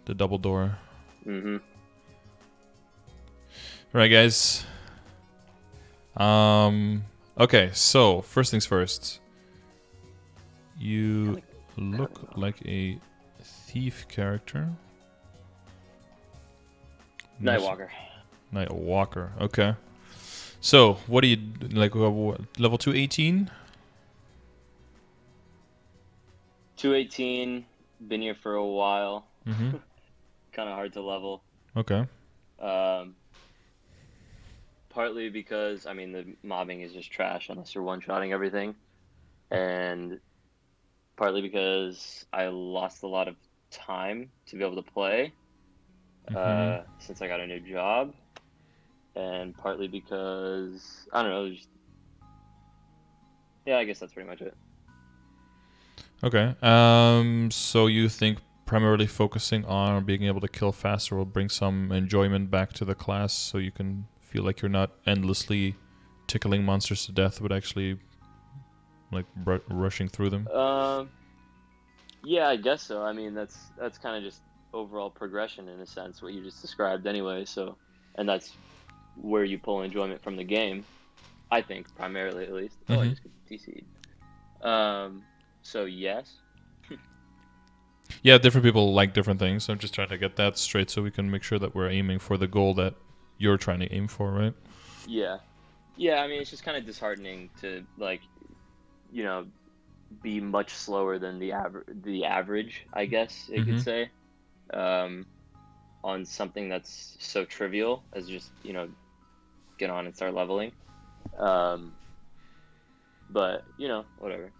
the double door. Mm-hmm. All right, guys. Okay, so first things first. You look like a thief character. Nightwalker. Nightwalker. Okay. So, what do you like? Level 218? 218. Been here for a while. Mm-hmm. Kind of hard to level. Okay. Partly because the mobbing is just trash unless you're one-shotting everything, and partly because I lost a lot of time to be able to play since I got a new job, and partly because I don't know. Yeah, I guess that's pretty much it. Okay. So you think primarily focusing on being able to kill faster will bring some enjoyment back to the class, so you can feel like you're not endlessly tickling monsters to death, but actually like rushing through them. Yeah, I guess so. That's kind of just overall progression in a sense, what you just described anyway. So, and that's where you pull enjoyment from the game, I think, primarily at least. Oh, I just got TC'd. So yes. Yeah, different people like different things. I'm just trying to get that straight so we can make sure that we're aiming for the goal that you're trying to aim for, right? Yeah. It's just kind of disheartening to be much slower than the average, I guess you could say, on something that's so trivial as just get on and start leveling. But whatever.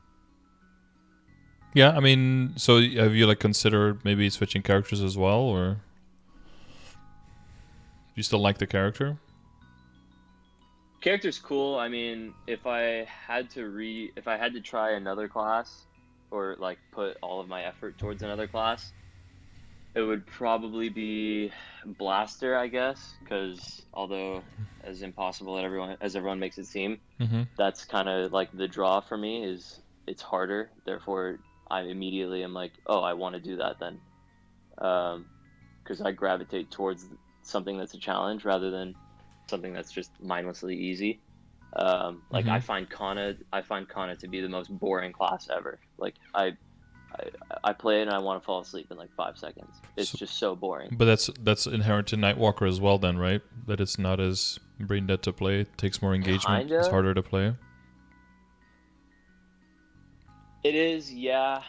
Yeah, so have you considered maybe switching characters as well, or do you still like the character? Character's cool. If I had to try another class or put all of my effort towards another class, it would probably be Blaster, I guess, because although as impossible as everyone makes it seem, that's kind of the draw for me. Is it's harder, therefore I immediately am like, oh, I want to do that then, because I gravitate towards something that's a challenge rather than something that's just mindlessly easy. I find Kana to be the most boring class ever. I play it and I want to fall asleep in 5 seconds. It's just so boring. But that's inherent in Nightwalker as well, then, right? That it's not as brain dead to play. It takes more engagement. Kinda. It's harder to play. It is, yeah.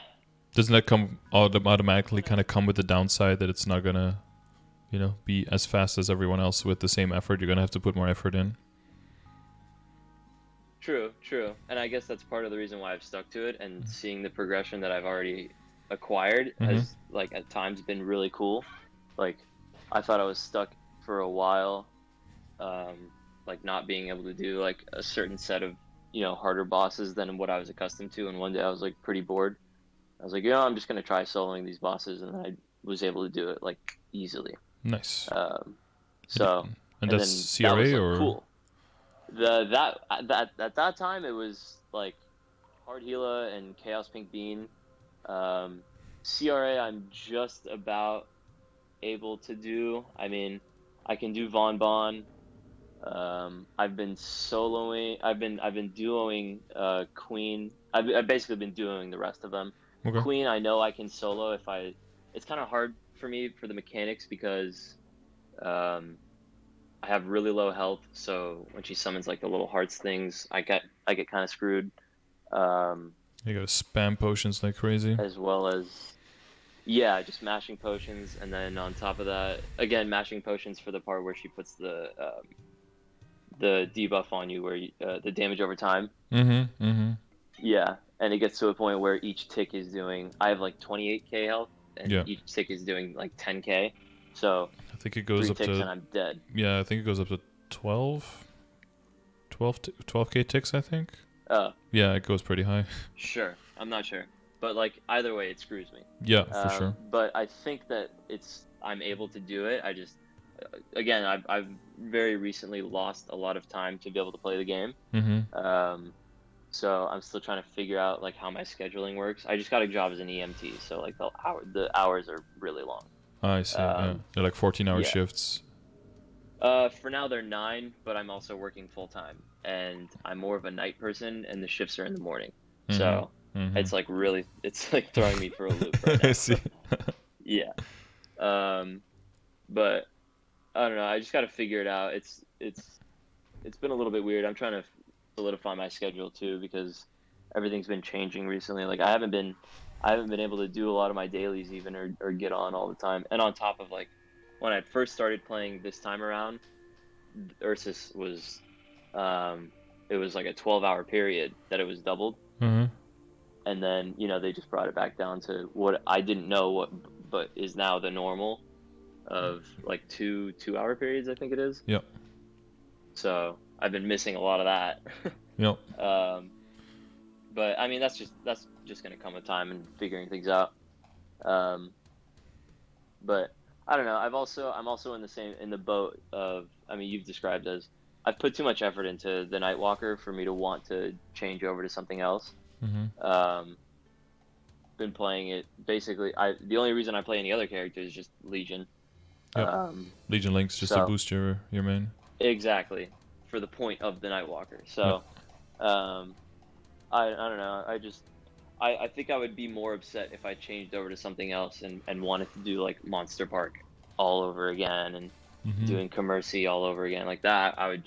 Doesn't that come automatically kind of come with the downside that it's not gonna, be as fast as everyone else with the same effort? You're gonna have to put more effort in. True. And I guess that's part of the reason why I've stuck to it, and seeing the progression that I've already acquired has at times been really cool. I thought I was stuck for a while, not being able to do a certain set of harder bosses than what I was accustomed to, and one day I was pretty bored. I was like, I'm just gonna try soloing these bosses, and then I was able to do it easily. Nice. So and and that's then that CRA was or cool. That at that time it was Hard Gila and Chaos Pink Bean. CRA I'm just about able to do. I can do Von Bon. I've been soloing. I've been duoing Queen. I've basically been duoing the rest of them. okay. Queen I know I can solo if I. It's kind of hard for me for the mechanics because I have really low health, so when she summons the little hearts things, I get kind of screwed. You gotta spam potions like crazy. As well as just mashing potions, and then on top of that, again mashing potions for the part where she puts the debuff on you, where the damage over time. Yeah, and it gets to a point where each tick is doing. I have 28k health, and each tick is doing 10k. So I think it goes 3 up ticks to. and I'm dead. Yeah, I think it goes up to 12k ticks. I think. Yeah, it goes pretty high. Sure, I'm not sure, but either way, it screws me. Yeah, for sure. But I think that I'm able to do it. I just again, I've very recently lost a lot of time to be able to play the game. So I'm still trying to figure out how my scheduling works. I just got a job as an EMT, so the hours are really long. I see. Yeah, they're like 14-hour Yeah. shifts. For now they're 9, but I'm also working full time, and I'm more of a night person, and the shifts are in the morning. So Mm-hmm. it's like really, it's like throwing me for a loop right I now. see. Yeah. Um, but I don't know. I just got to figure it out. It's been a little bit weird. I'm trying to solidify my schedule too because everything's been changing recently. Like I haven't been able to do a lot of my dailies even or get on all the time. And on top of like when I first started playing this time around, Ursus was it was like a 12-hour period that it was doubled. Mm-hmm. And then, they just brought it back down to what I didn't know what but is now the normal of like 2 2-hour periods, I think it is. Yep. So I've been missing a lot of that. Yep. But I mean that's just gonna come with time and figuring things out. Um, but I don't know. I'm also in the boat of, I mean, you've described as I've put too much effort into the Nightwalker for me to want to change over to something else. Mm-hmm. Um, been playing it basically. The only reason I play any other character is just Legion. Yep. Um, Legion Links just to so boost your main. exactly for the point of the Nightwalker. Yep. So um, I don't know. I think I would be more upset if I changed over to something else and wanted to do like Monster Park all over again and Mm-hmm. doing Commercy all over again like that. I would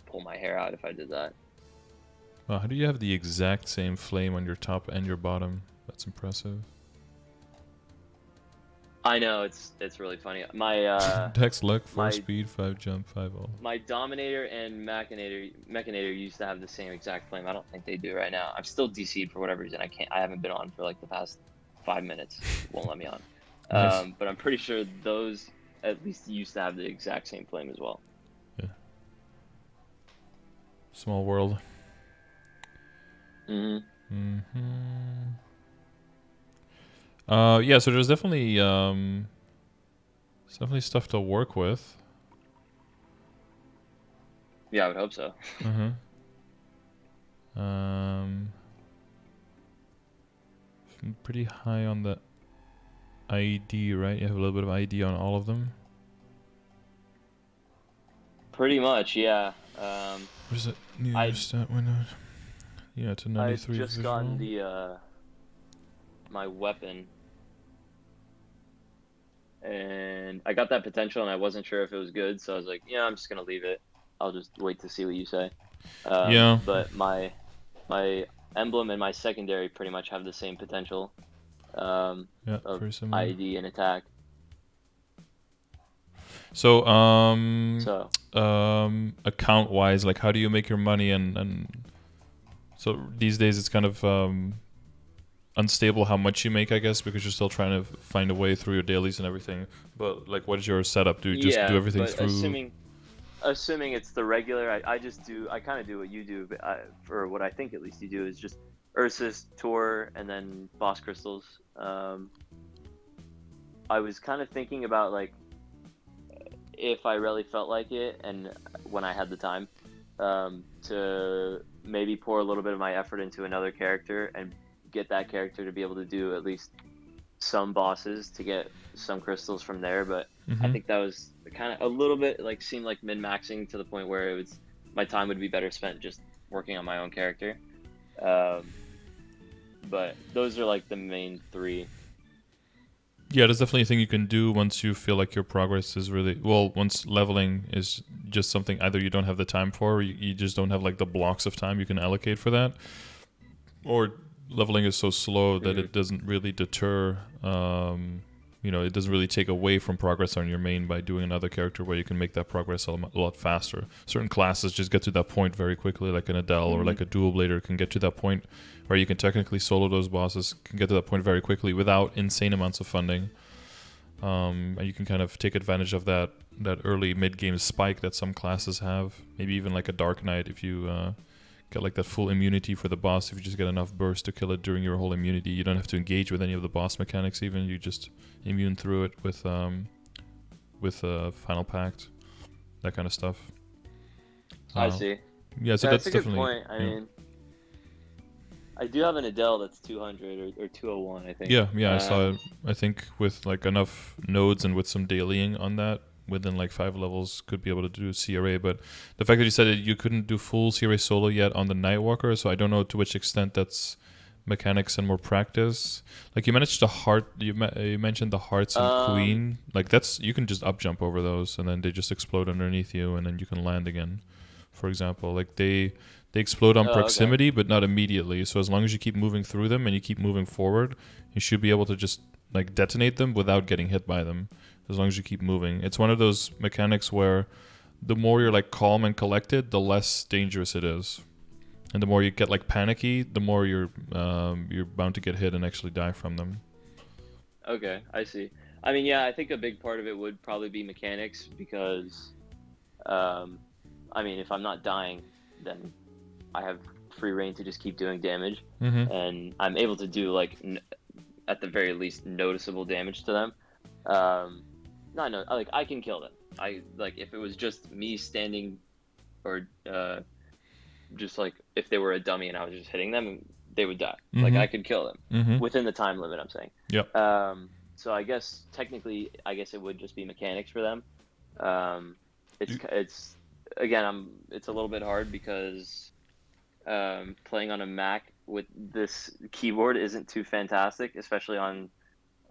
pull my hair out if I did that. Wow, how do you have the exact same flame on your top and your bottom? That's impressive. I know it's really funny. My Dex luck, 4 my speed, 5 jump, 5 all. my Dominator and Machinator used to have the same exact flame. I don't think they do right now. I'm still DC'd for whatever reason. I haven't been on for like the past 5 minutes. It won't let me on. Nice. But I'm pretty sure those at least used to have the exact same flame as well. Yeah. Small world. Hmm. Mm-hmm. Yeah, so there's definitely stuff to work with. Yeah, I would hope so. Uh-huh. Pretty high on the ID, right? You have a little bit of ID on all of them. Pretty much, yeah. Where's that new I stat window? Yeah, to I had 93 just visual. gotten the my weapon, and I got that potential, and I wasn't sure if it was good, so I was like, yeah, I'm just gonna leave it. I'll just wait to see what you say. Yeah. But my emblem and my secondary pretty much have the same potential Yeah, of very similar. ID and attack. So, So account wise, like how do you make your money and so these days it's kind of unstable how much you make, I guess, because you're still trying to find a way through your dailies and everything. But like, what is your setup? Do you just do yeah, everything but through? assuming it's the regular, I kind of do what you do, but for what I think at least you do is just Ursus, Tor, and then boss crystals. I was kind of thinking about like if I really felt like it and when I had the time, to maybe pour a little bit of my effort into another character and get that character to be able to do at least some bosses to get some crystals from there. But I Mm-hmm. think that was kind of a little bit like seemed like min-maxing to the point where it was my time would be better spent just working on my own character. But those are like the main three. Yeah, there's definitely a thing you can do once you feel like your progress is really well. Once leveling is just something either you don't have the time for, or you just don't have like the blocks of time you can allocate for that, or leveling is so slow that Mm-hmm. it doesn't really deter. It doesn't really take away from progress on your main by doing another character where you can make that progress a lot faster. Certain classes just get to that point very quickly, like an Adele or like a Dual Blader can get to that point where you can technically solo those bosses, can get to that point very quickly without insane amounts of funding. And you can kind of take advantage of that early mid-game spike that some classes have. Maybe even like a Dark Knight if you get like that full immunity for the boss. If you just get enough burst to kill it during your whole immunity, you don't have to engage with any of the boss mechanics even. You just immune through it with Final Pact, that kind of stuff. I see. Yeah, so That's that's a good definitely point. I yeah. mean, I do have an Adele that's 200 or 201, I think. Yeah, I saw it. I think with like enough nodes and with some dailying on that, within like 5 levels, could be able to do CRA. But the fact that you said that you couldn't do full CRA solo yet on the Nightwalker, so I don't know to which extent that's mechanics and more practice. Like you managed the heart, you mentioned the hearts and Um, queen. Like that's you can just up jump over those, and then they just explode underneath you, and then you can land again. For example, like they explode on oh, okay. proximity, but not immediately. So as long as you keep moving through them and you keep moving forward, you should be able to just like detonate them without getting hit by them. As long as you keep moving, it's one of those mechanics where the more you're like calm and collected, the less dangerous it is, and the more you get like panicky, the more you're bound to get hit and actually die from them. Okay, I see. I mean, yeah, I think a big part of it would probably be mechanics because, um, I mean, if I'm not dying, then I have free reign to just keep doing damage, Mm-hmm. and I'm able to do like at the very least noticeable damage to them. Um, not no, like I can kill them. I like if it was just me standing, or just like if they were a dummy and I was just hitting them, they would die. Like Mm-hmm. I could kill them Mm-hmm. within the time limit, I'm saying. Yep. So I guess technically, I guess it would just be mechanics for them. Um, it's again, it's a little bit hard because playing on a Mac with this keyboard isn't too fantastic, especially on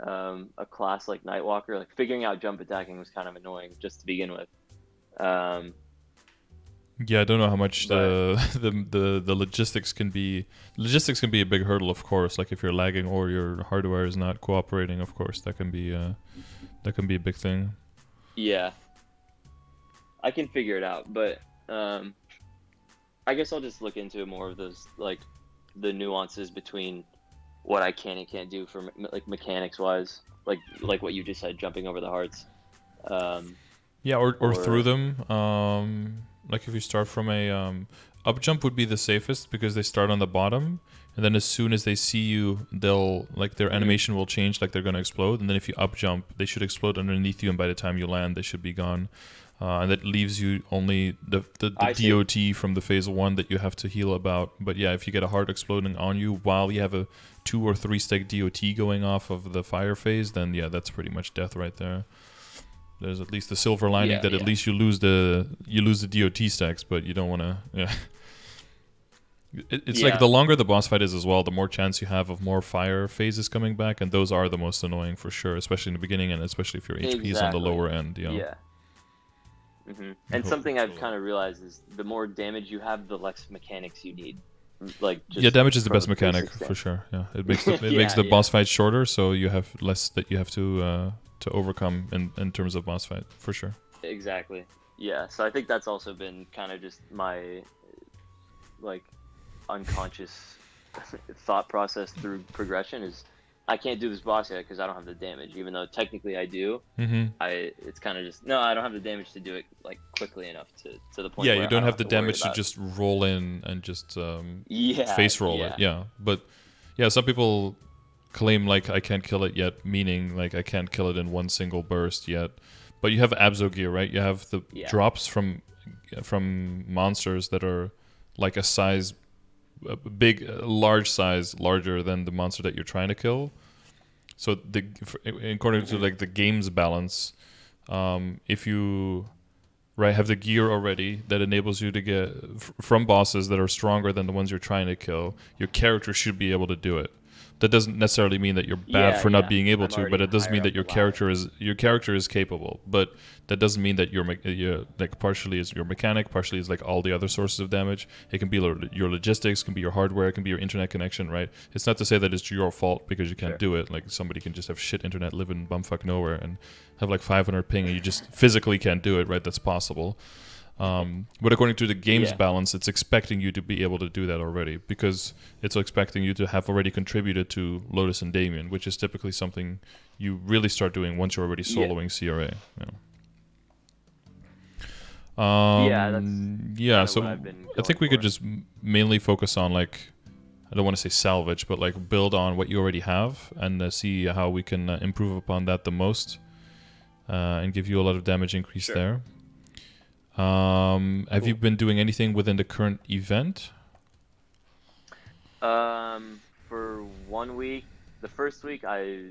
a class like Nightwalker. Like figuring out jump attacking was kind of annoying just to begin with. Um, Yeah, I don't know how much but the logistics can be. Logistics can be a big hurdle, of course. Like if you're lagging or your hardware is not cooperating, of course that can be a big thing. yeah, I can figure it out. But I guess I'll just look into more of those, like the nuances between what I can and can't do for like mechanics wise, like what you just said, jumping over the hearts. Um, Yeah, or through or them. Like if you start from a up jump would be the safest because they start on the bottom, and then as soon as they see you, they'll like their mhm. animation will change, like they're gonna explode, and then if you up jump, they should explode underneath you, and by the time you land, they should be gone. And that leaves you only the I see. DOT from the phase one that you have to heal about. But yeah, if you get a heart exploding on you while you have a 2 or 3 stack DOT going off of the fire phase, then yeah, that's pretty much death right there. There's at least the silver lining Yeah, that at yeah, least you lose the DOT stacks, but you don't want to. Yeah, it's like yeah. the longer the boss fight is as well, the more chance you have of more fire phases coming back, and those are the most annoying for sure, especially in the beginning, and especially if your HP is on the Exactly. lower end. You know, Yeah. I And hope something that's I've really. kind of realized is the more damage you have, the less mechanics you need. Like Yeah, just damage is the from best a mechanic basic for stand. sure. Yeah, it makes Yeah, the yeah. boss fight shorter, so you have less that you have to overcome in terms of boss fight for sure. Exactly. Yeah. So I think that's also been kind of just my like unconscious thought process through progression is I can't do this boss yet because I don't have the damage, even though technically I do. Mm-hmm. It's kind of just no, I don't have the damage to do it like quickly enough to the point Yeah, you where I don't don't have have the to worry damage to about. just roll in and just Yeah, face roll it. yeah, Yeah, but yeah, some people claim like I can't kill it yet, meaning like I can't kill it in one single burst yet. But you have Abzo gear, right? You have the yeah. drops from monsters that are like a big, large size, larger than the monster that you're trying to kill. So according to Hmm. like the game's balance, if you right have the gear already that enables you to get from bosses that are stronger than the ones you're trying to kill, your character should be able to do it. That doesn't necessarily mean that you're bad Yeah, for not yeah. being able I'm to, but already it does higher mean that up the your ladder. character is capable. But that doesn't mean that you're like partially is your mechanic, partially is like all the other sources of damage. It can be your logistics, can be your hardware, it can be your internet connection, right? It's not to say that it's your fault because you can't Sure. do it. Like somebody can just have shit internet, live in bumfuck nowhere, and have like 500 ping, and you just physically can't do it, right? That's possible. But according to the game's Yeah, balance, it's expecting you to be able to do that already because it's expecting you to have already contributed to Lotus and Damien, which is typically something you really start doing once you're already yeah, soloing CRA. yeah. That's Yeah, kind of what so I've been I going think we could for. just mainly focus on like I don't want to say salvage, but like build on what you already have and see how we can improve upon that the most and give you a lot of damage increase Sure. there. Have you Cool. been doing anything within the current event? For 1 week, the first week I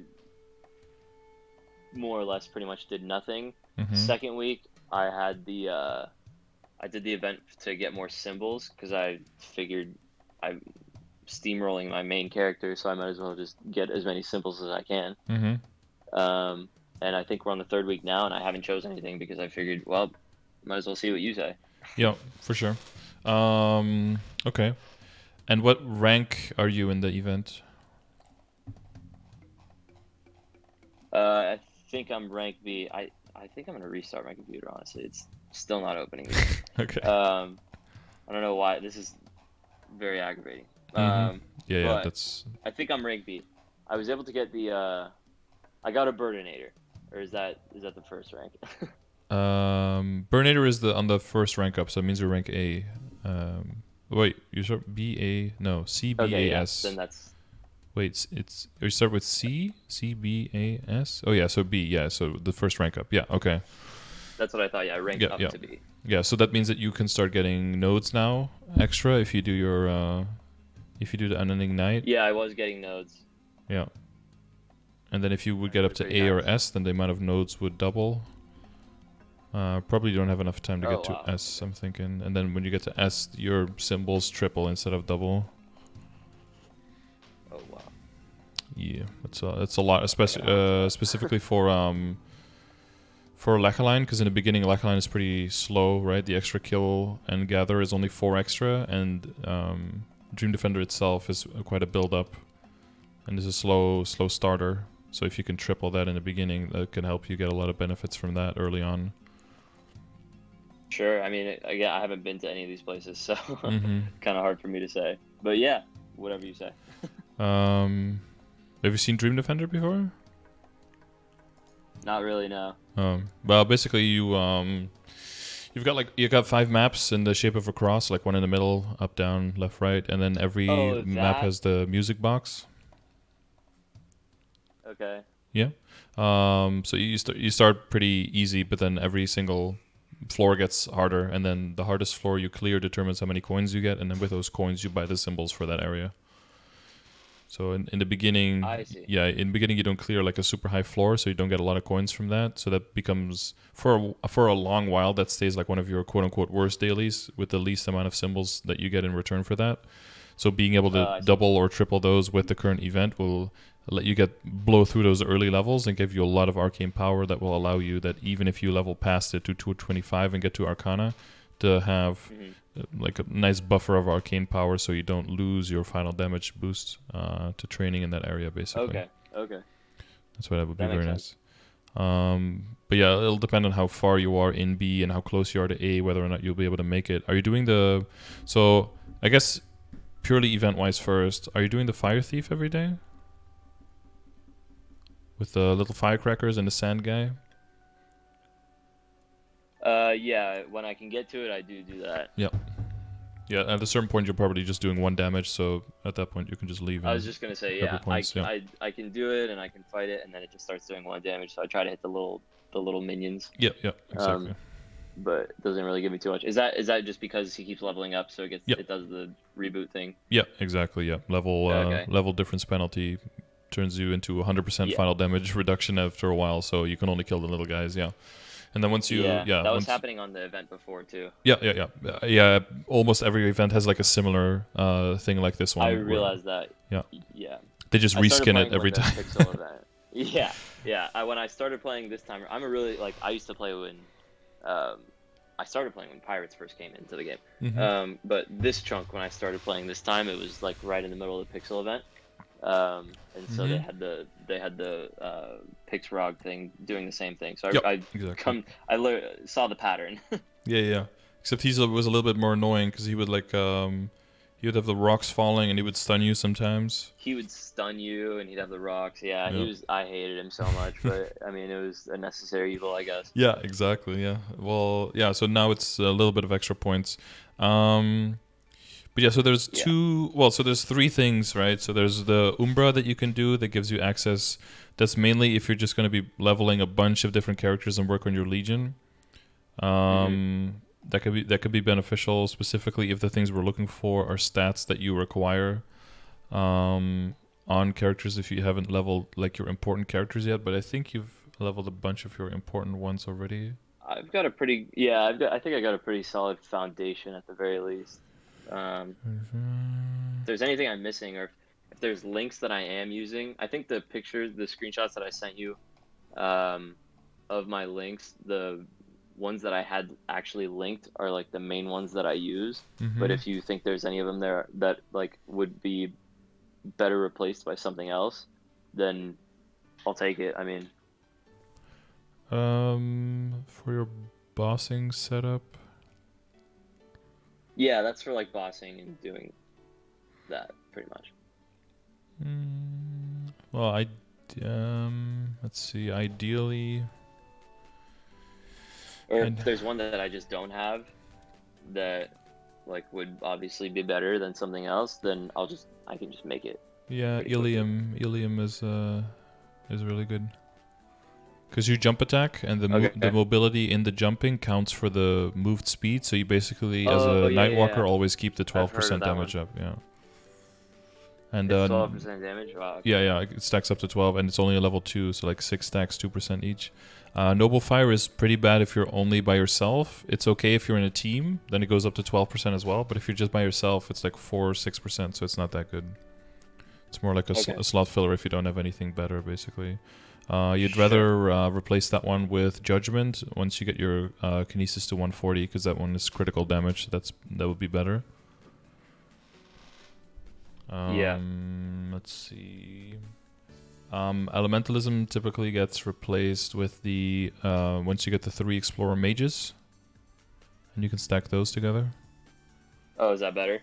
more or less pretty much did nothing. Second week I had I did the event to get more symbols because I figured I'm steamrolling my main character, so I might as well just get as many symbols as I can. And I think we're on the third week now, and I haven't chosen anything because I figured, well, might as well see what you say. Yeah, for sure. Okay. And what rank are you in the event? I think I'm rank B. I think I'm gonna restart my computer. Honestly, it's still not opening. Okay. I don't know why. This is very aggravating. Yeah, but that's. I think I'm rank B. I was able to get the I got a Burdinator, or is that the first rank? Burnator is on the first rank up, so it means you're rank A. Wait, you start B A no C B Okay, A yeah, S. then that's Wait, it's you start with C B A S. Oh yeah, so B. Yeah, so the first rank up. Yeah, okay. that's what I thought. Yeah, I ranked up to B. Yeah, so that means that you can start getting nodes now extra if you do your if you do the unending night. Yeah, I was getting nodes. Yeah. And then if you would get up to A or S, then the amount of nodes would double. Probably don't have enough time to get to S, I'm thinking. And then when you get to S, your symbols triple instead of double. Oh wow. Yeah, that's a lot, especially specifically for Lachaline, because in the beginning Lachaline is pretty slow, right? The extra kill and gather is only 4 extra, and Dream Defender itself is quite a build up, and is a slow starter. So if you can triple that in the beginning, that can help you get a lot of benefits from that early on. Sure. I mean, again, I haven't been to any of these places, so kind of hard for me to say. But yeah, whatever you say. Have you seen Dream Defender before? Not really, no. Well, basically you've got 5 maps in the shape of a cross, like one in the middle, up, down, left, right, and then every map has the music box. Okay. Yeah. So you start pretty easy, but then every single floor gets harder, and then the hardest floor you clear determines how many coins you get, and then with those coins you buy the symbols for that area. So in the beginning, I see. Yeah, in the beginning you don't clear like a super high floor, so you don't get a lot of coins from that. So that becomes for a long while that stays like one of your quote unquote worst dailies with the least amount of symbols that you get in return for that. So being able to double or triple those with the current event will let you blow through those early levels and give you a lot of arcane power that will allow you that even if you level past it to 225 and get to Arcana, to have like a nice buffer of arcane power so you don't lose your final damage boost to training in that area, basically. Okay. That's why that would be very nice. But yeah, it'll depend on how far you are in B and how close you are to A, whether or not you'll be able to make it. Are you doing so I guess purely event-wise first, are you doing the Fire Thief every day? With the little firecrackers and the sand guy? Yeah, when I can get to it, I do that. Yep. Yeah, at a certain point, you're probably just doing 1 damage, so at that point, you can just leave. I was just gonna say, yeah, points, I can do it, and I can fight it, and then it just starts doing 1 damage, so I try to hit the little minions. Yeah, exactly. But it doesn't really give me too much. Is that just because he keeps leveling up, so it does the reboot thing? Yeah, exactly, yeah. Level difference penalty turns you into 100% final damage reduction after a while, so you can only kill the little guys, yeah. And then once you, that was happening on the event before too. Yeah. Almost every event has like a similar thing like this one. I realized that. Yeah. Yeah. They just reskin it every time. Pixel event. Yeah. When I started playing this time, I used to play when, I started playing when Pirates first came into the game. But this chunk, when I started playing this time, it was like right in the middle of the Pixel event. And so they had the Pixrog thing doing the same thing. So I saw the pattern. Yeah. Except he was a little bit more annoying because he would he would have the rocks falling and he would stun you sometimes. He would stun you and he'd have the rocks. Yeah. I hated him so much, but I mean it was a necessary evil, I guess. Yeah, exactly. Yeah. Well, yeah. So now it's a little bit of extra points. But yeah, so there's there's 3 things, right? So there's the Umbra that you can do that gives you access. That's mainly if you're just going to be leveling a bunch of different characters and work on your Legion. That could be beneficial, specifically if the things we're looking for are stats that you require. on characters if you haven't leveled like your important characters yet, but I think you've leveled a bunch of your important ones already. I've got a pretty yeah. I think I got a pretty solid foundation at the very least. If there's anything I'm missing, or if there's links that I am using, I think the pictures, the screenshots that I sent you, um, of my links, the ones that I had actually linked are like the main ones that I use. But Mm-hmm. if you think there's any of them there that like would be better replaced by something else, then I'll take it. I mean, For your bossing setup. yeah, that's for like bossing and doing that pretty much. Well, let's see. Ideally, Or and if there's one that I just don't have that like would obviously be better than something else, then I can just make it yeah, pretty quickly. Ilium is really good. Because you jump attack, and the Okay. mobility in the jumping counts for the moved speed. So you basically, as Oh a yeah, yeah, Nightwalker, yeah. always keep the I've heard of 12% that one. damage up. Yeah, and It's 12% damage. Wow. yeah, Okay. yeah, it stacks up to 12, and it's only a level 2, so like 6 stacks, 2% each. Noble Fire is pretty bad if you're only by yourself. It's okay if you're in a team, then it goes up to 12% as well. But if you're just by yourself, it's like 4 or 6%, so it's not that good. It's more like Okay. a slot filler if you don't have anything better, basically. You'd Sure. rather replace that one with Judgment once you get your Kinesis to 140, because that one is critical damage. That would be better. Yeah. Let's see. Elementalism typically gets replaced with the once you get the 3 Explorer Mages, and you can stack those together. Oh, is that better?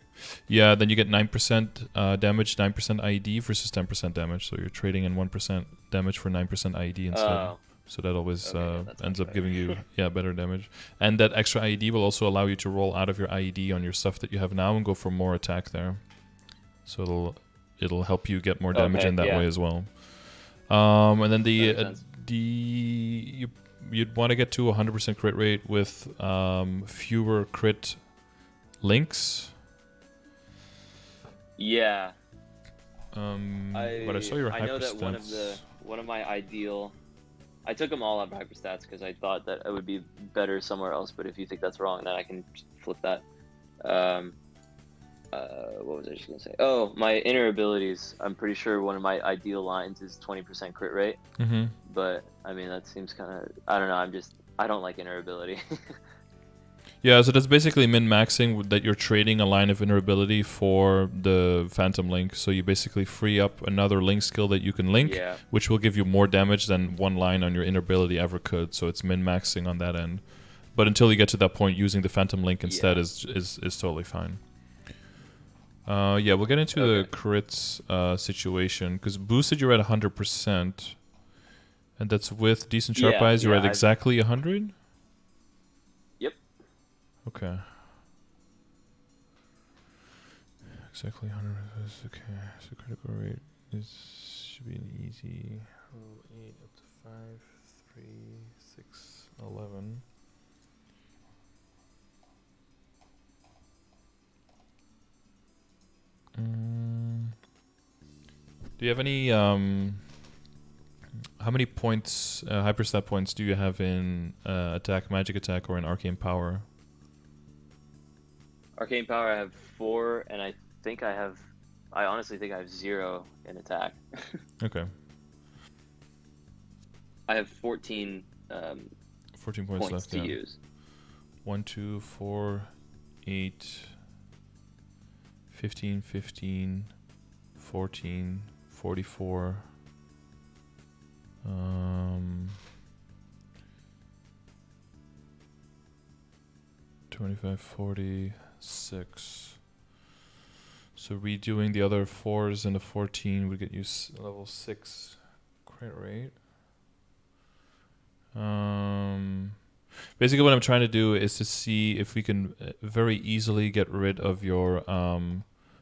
Yeah, then you get 9% damage, 9% IED versus 10% damage. So you're trading in 1% damage for 9% IED instead. Oh, So that always okay. Yeah, that's ends much up giving better. you better damage. And that extra IED will also allow you to roll out of your IED on your stuff that you have now and go for more attack there. So it'll help you get more damage Okay. in that Yeah, way as well. And then that makes sense. you'd want to get to 100% crit rate with fewer crit links. Yeah. But I saw your I know that hyperstats. one of my ideal. I took them all at Hyperstats because I thought that it would be better somewhere else. But if you think that's wrong, then I can just flip that. Um, what was I just gonna say? Oh, my inner abilities. I'm pretty sure one of my ideal lines is 20% crit rate. Mm-hmm. But I mean, that seems kind of. I don't know. I don't like inner ability. Yeah, so that's basically min-maxing that you're trading a line of invulnerability for the Phantom Link. So you basically free up another link skill that you can link, Yeah. which will give you more damage than one line on your invulnerability ever could. So it's min-maxing on that end. But until you get to that point, using the Phantom Link instead Yeah. is totally fine. Yeah, we'll get into Okay. the crits situation, because boosted you're at 100%, and that's with decent sharp Yeah. eyes. You're Yeah. at I've. exactly 100. Yep. Okay. Exactly 100. Okay. So critical rate should be an easy. Roll 8 up to 5, 3, 6, 11. Do you have any how many points, hyperstat points, do you have in attack, magic attack, or in arcane power? Arcane power. I have 4, and I think I have. I honestly think I have 0 in attack. Okay. I have 14 14 points points left, to yeah. use. 1, 2, 4, 8, 15, 15, 14, 44. 25, 46. So redoing the other 4s and the 14 would get you level 6 crit rate. Basically what I'm trying to do is to see if we can very easily get rid of your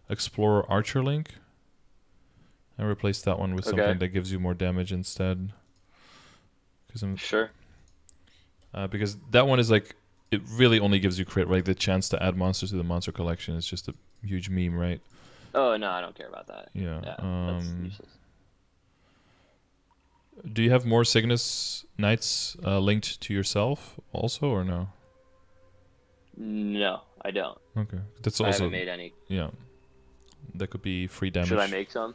Explorer Archer link and replace that one with Okay. something that gives you more damage instead. Sure. Because that one is like, it really only gives you crit, right? The chance to add monsters to the monster collection is just a huge meme, right? Oh no, I don't care about that. Yeah. Yeah, that's useless. Do you have more Cygnus Knights linked to yourself also, or no? No, I don't. Okay, that's I haven't also, made any. yeah, that could be free Should I damage. make some?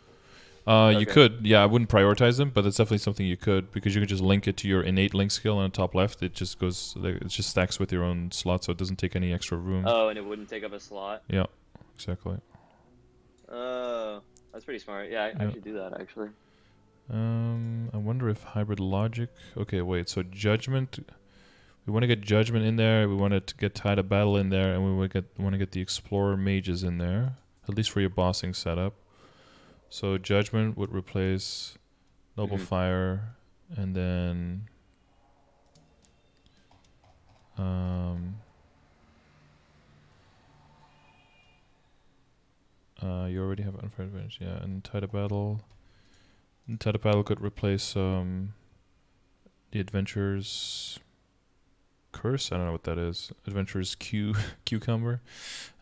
You Okay. could, yeah. I wouldn't prioritize them, but it's definitely something you could, because you can just link it to your innate link skill on the top left. It just goes, it just stacks with your own slot, so it doesn't take any extra room. Oh, and it wouldn't take up a slot. Yeah, exactly. Oh, that's pretty smart. Yeah, I Yeah. should do that actually. I wonder if hybrid logic. Okay, wait. So judgment. We want to get judgment in there. We want to get tide of battle in there, and we want to get the explorer mages in there, at least for your bossing setup. So judgment would replace noble fire, and then you already have unfair advantage, yeah. And tide of battle. And tide of battle could replace the adventurer's curse. I don't know what that is. Adventurer's cucumber.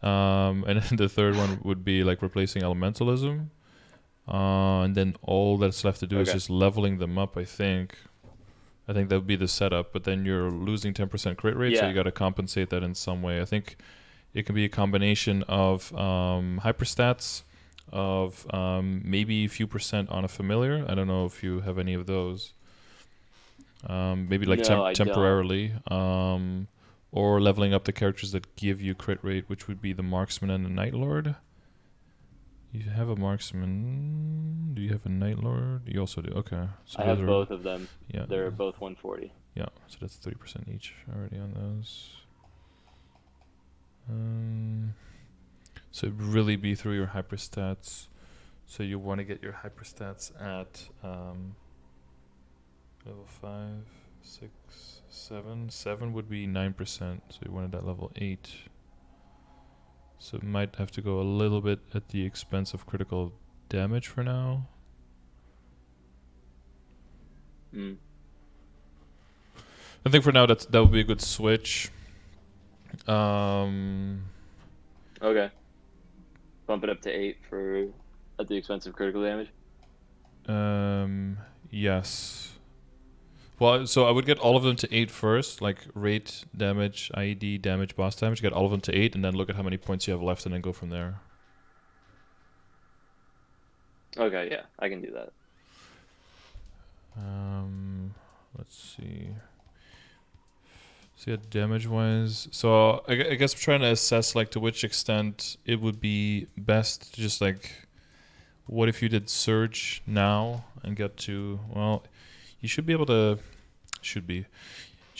And then the third one would be like replacing elementalism. And then all that's left to do is just leveling them up, I think. I think that would be the setup, but then you're losing 10% crit rate, so you got to compensate that in some way. I think it can be a combination of hyperstats, of maybe a few percent on a familiar. I don't know if you have any of those. Maybe like No, temporarily. Or leveling up the characters that give you crit rate, which would be the marksman and the night lord. You have a marksman. Do you have a night lord? You also do. Okay. So I have both of them. Yeah. They're both 140. Yeah. So that's 30% each already on those. So it'd really be through your hyperstats. So you want to get your hyperstats at level 5, 6, 7. 7 would be 9%. So you wanted at level 8. So it might have to go a little bit at the expense of critical damage for now. I think for now that would be a good switch. Okay. Bump it up to 8 for at the expense of critical damage. Yes. Well, so I would get all of them to 8 first, like rate, damage, IED, damage, boss damage. Get all of them to 8, and then look at how many points you have left, and then go from there. Okay, yeah, I can do that. Let's see. So yeah, damage-wise. So I guess I'm trying to assess like to which extent it would be best to just like, what if you did surge now and get to, well, you should be able to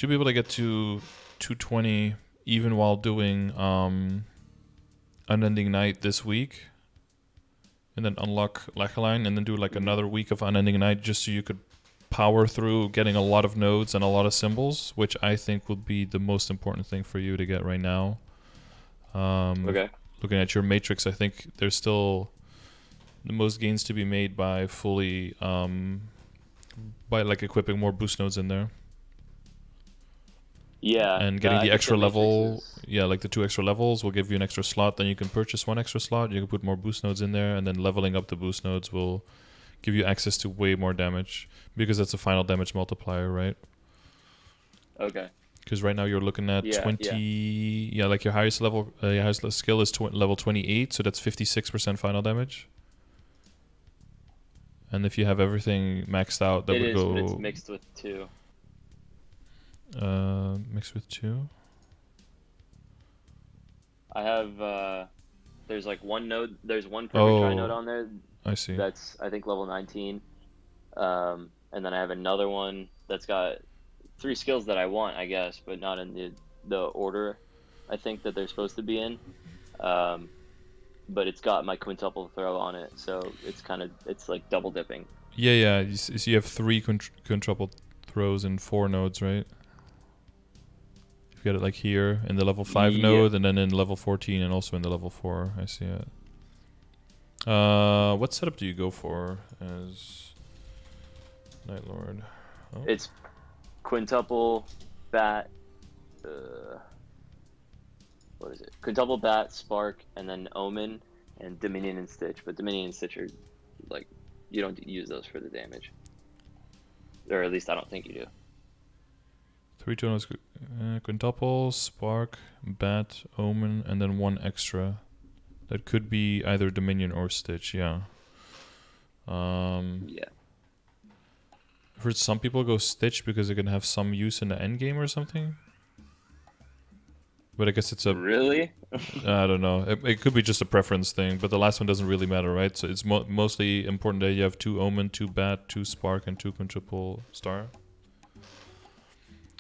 able to get to 220 even while doing Unending Night this week, and then unlock Lachaline, and then do like another week of Unending Night just so you could power through getting a lot of nodes and a lot of symbols, which I think would be the most important thing for you to get right now. Okay. Looking at your matrix, I think there's still the most gains to be made by fully by like equipping more boost nodes in there. Yeah. And getting the extra level, like the 2 extra levels will give you an extra slot. Then you can purchase 1 extra slot. You can put more boost nodes in there, and then leveling up the boost nodes will give you access to way more damage, because that's a final damage multiplier, right? Okay. Because right now you're looking at 20. Yeah, like your highest level, your highest skill is level 28, so that's 56% final damage. And if you have everything maxed out, that would go. But it's mixed with 2. Mixed with 2. I have there's like one node. There's one perfect try node on there. I see. That's I think level 19. And then I have another one that's got 3 skills that I want, I guess, but not in the order I think that they're supposed to be in. But it's got my quintuple throw on it, so it's like double dipping. Yeah. You have 3 quintuple throws in 4 nodes, right? You got it like here in the level 5 node, and then in level 14, and also in the level 4. I see it. What setup do you go for as Night Lord? Oh. It's quintuple bat. What is it? Quintuple bat, spark, and then omen, and Dominion and Stitch, but Dominion and Stitch are like, you don't use those for the damage, or at least I don't think you do. 3 tonals, quintuple, spark, bat, omen, and then 1 extra. That could be either Dominion or Stitch. Yeah. Yeah. I've heard some people go Stitch because it can have some use in the end game or something. But I guess it's a... Really? I don't know. It could be just a preference thing, but the last one doesn't really matter, right? So it's mostly important that you have 2 omen, 2 bat, 2 spark, and 2 quintuple star.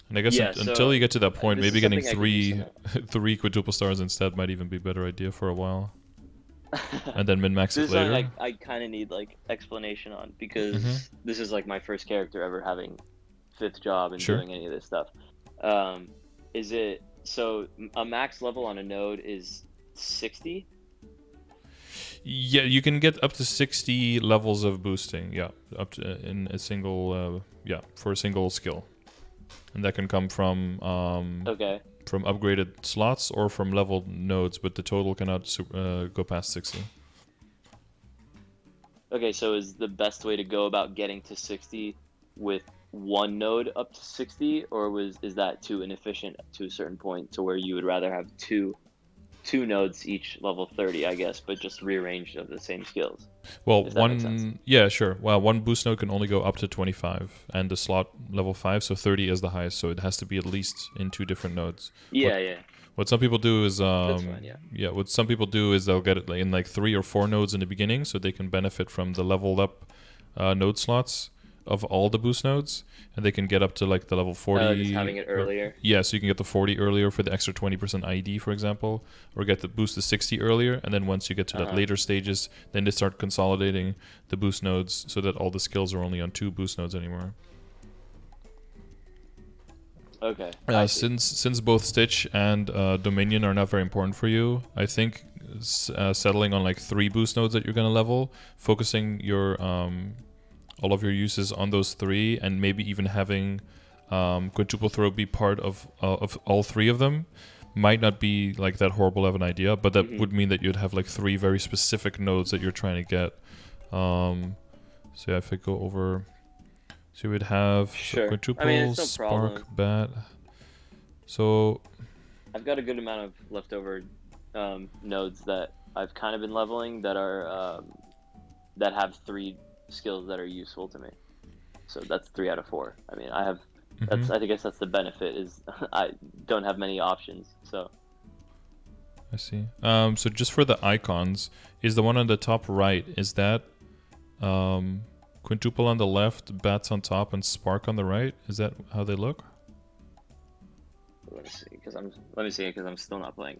And I guess until you get to that point, maybe getting 3 quintuple stars instead might even be a better idea for a while. And then min-max it later. This is something I kind of need like explanation on, because this is like my first character ever having 5th job and doing any of this stuff. Is it so a max level on a node is 60? Yeah, you can get up to 60 levels of boosting. Yeah, up to in a single for a single skill. And that can come from from upgraded slots or from leveled nodes, but the total cannot go past 60. Okay, so is the best way to go about getting to 60 with 1 node up to 60, or is that too inefficient to a certain point to where you would rather have two nodes each level 30, I guess, but just rearranged of the same skills? Well, one boost node can only go up to 25, and the slot level 5, so 30 is the highest, so it has to be at least in 2 different nodes. What some people do is what some people do is they'll get it in like 3 or 4 nodes in the beginning, so they can benefit from the leveled up node slots of all the boost nodes, and they can get up to like the level 40. Just having it earlier. So you can get the 40 earlier for the extra 20% ID, for example, or get the boost to 60 earlier, and then once you get to that later stages, then they start consolidating the boost nodes so that all the skills are only on 2 boost nodes anymore. Okay. Since both Stitch and Dominion are not very important for you, I think settling on like 3 boost nodes that you're gonna level, focusing your all of your uses on those 3, and maybe even having quintuple throw be part of all 3 of them might not be like that horrible of an idea, but that would mean that you'd have like 3 very specific nodes that you're trying to get. So yeah, if I go over, so we'd have quintuple, spark, bat. So I've got a good amount of leftover nodes that I've kind of been leveling that are that have 3 skills that are useful to me. So that's 3 out of 4. I mean, I have I guess that's the benefit, is I don't have many options. So I see. So just for the icons, is the one on the top right, is that quintuple on the left, bats on top, and spark on the right? Is that how they look? Let me see, because I'm still not playing.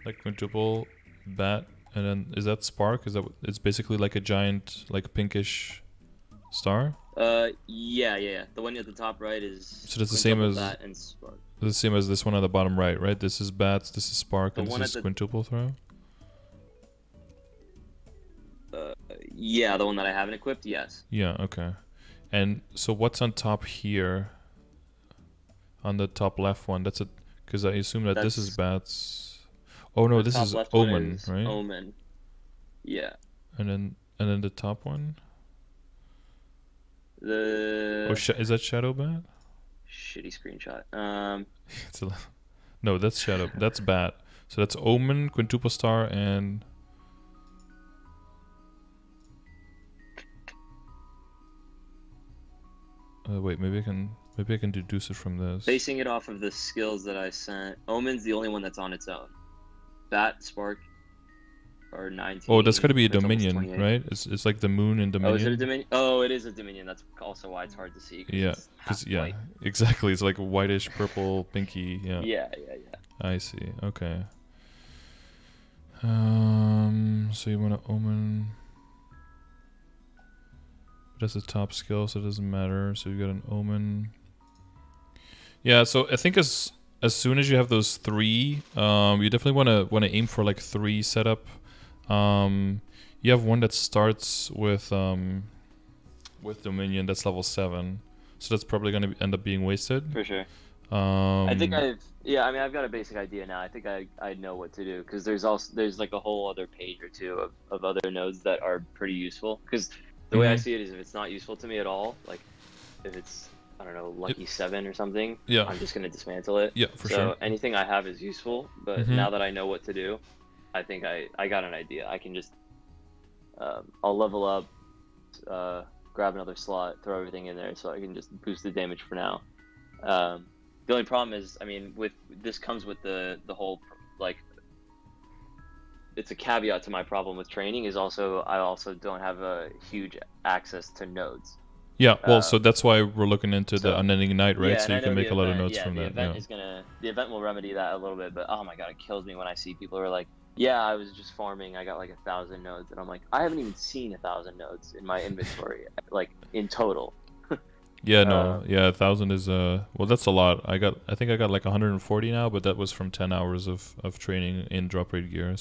Like quintuple, bat, and then is that spark? Is that it's basically like a giant, like pinkish star? Yeah. The one at the top right is. So that's the same as bat and spark. The same as this one on the bottom right, right? This is bats, this is spark, and this is quintuple throw. Yeah, the one that I haven't equipped, yes. Yeah, okay. And so what's on top here? On the top left one, that's a, because I assume that this is bats. Oh no, this is omen, right? Omen. Yeah. And then the top one. The. Is that shadow bat? Shitty screenshot. No, that's shadow. That's bat. So that's omen, quintuple star, and. Wait, maybe I can deduce it from this. Basing it off of the skills that I sent, Omen's the only one that's on its own. Bat, Spark, are 19. Oh, that's got to be a Dominion, right? It's like the moon in Dominion. Oh, is it a Dominion? Oh, it is a Dominion. That's also why it's hard to see. Yeah, exactly. It's like whitish, purple, pinky. Yeah. Yeah. I see. Okay. So you want to Omen. That's a top skill, so it doesn't matter. So you got an Omen. Yeah, so I think as soon as you have those 3, you definitely want to aim for like 3 setup. You have one that starts with Dominion, that's level 7, so that's probably going to end up being wasted. For sure. I think Um, I mean, I've got a basic idea now. I think I know what to do because there's like a whole other page or two of other nodes that are pretty useful. Because the way I mhm. see it is if it's not useful to me at all, like if it's, I don't know, It, lucky 7 or something, yeah, I'm just gonna dismantle it. yeah, for sure. So anything I have is useful, but Hmm. now that I know what to do, I think I got an idea. I can just I'll level up, grab another slot, throw everything in there, so I can just boost the damage for now. The only problem is, I mean, with this comes with the whole like it's a caveat to my problem with training is also I also don't have a huge access to nodes. Yeah, well, so Um, that's why we're looking into the so unending night, right? yeah, So and I you can know the make a lot of event. notes Yeah, from that. Yeah. the event will remedy that a little bit, but oh my god, it kills me when I see people who are like, yeah, I was just farming, I got like 1,000 nodes, and I'm like, I haven't even seen 1,000 nodes in my inventory, like in total. Yeah, no, Um, yeah, 1,000 is well, that's a lot. I think I got like 140 now, but that was from 10 hours of training in drop rate gear.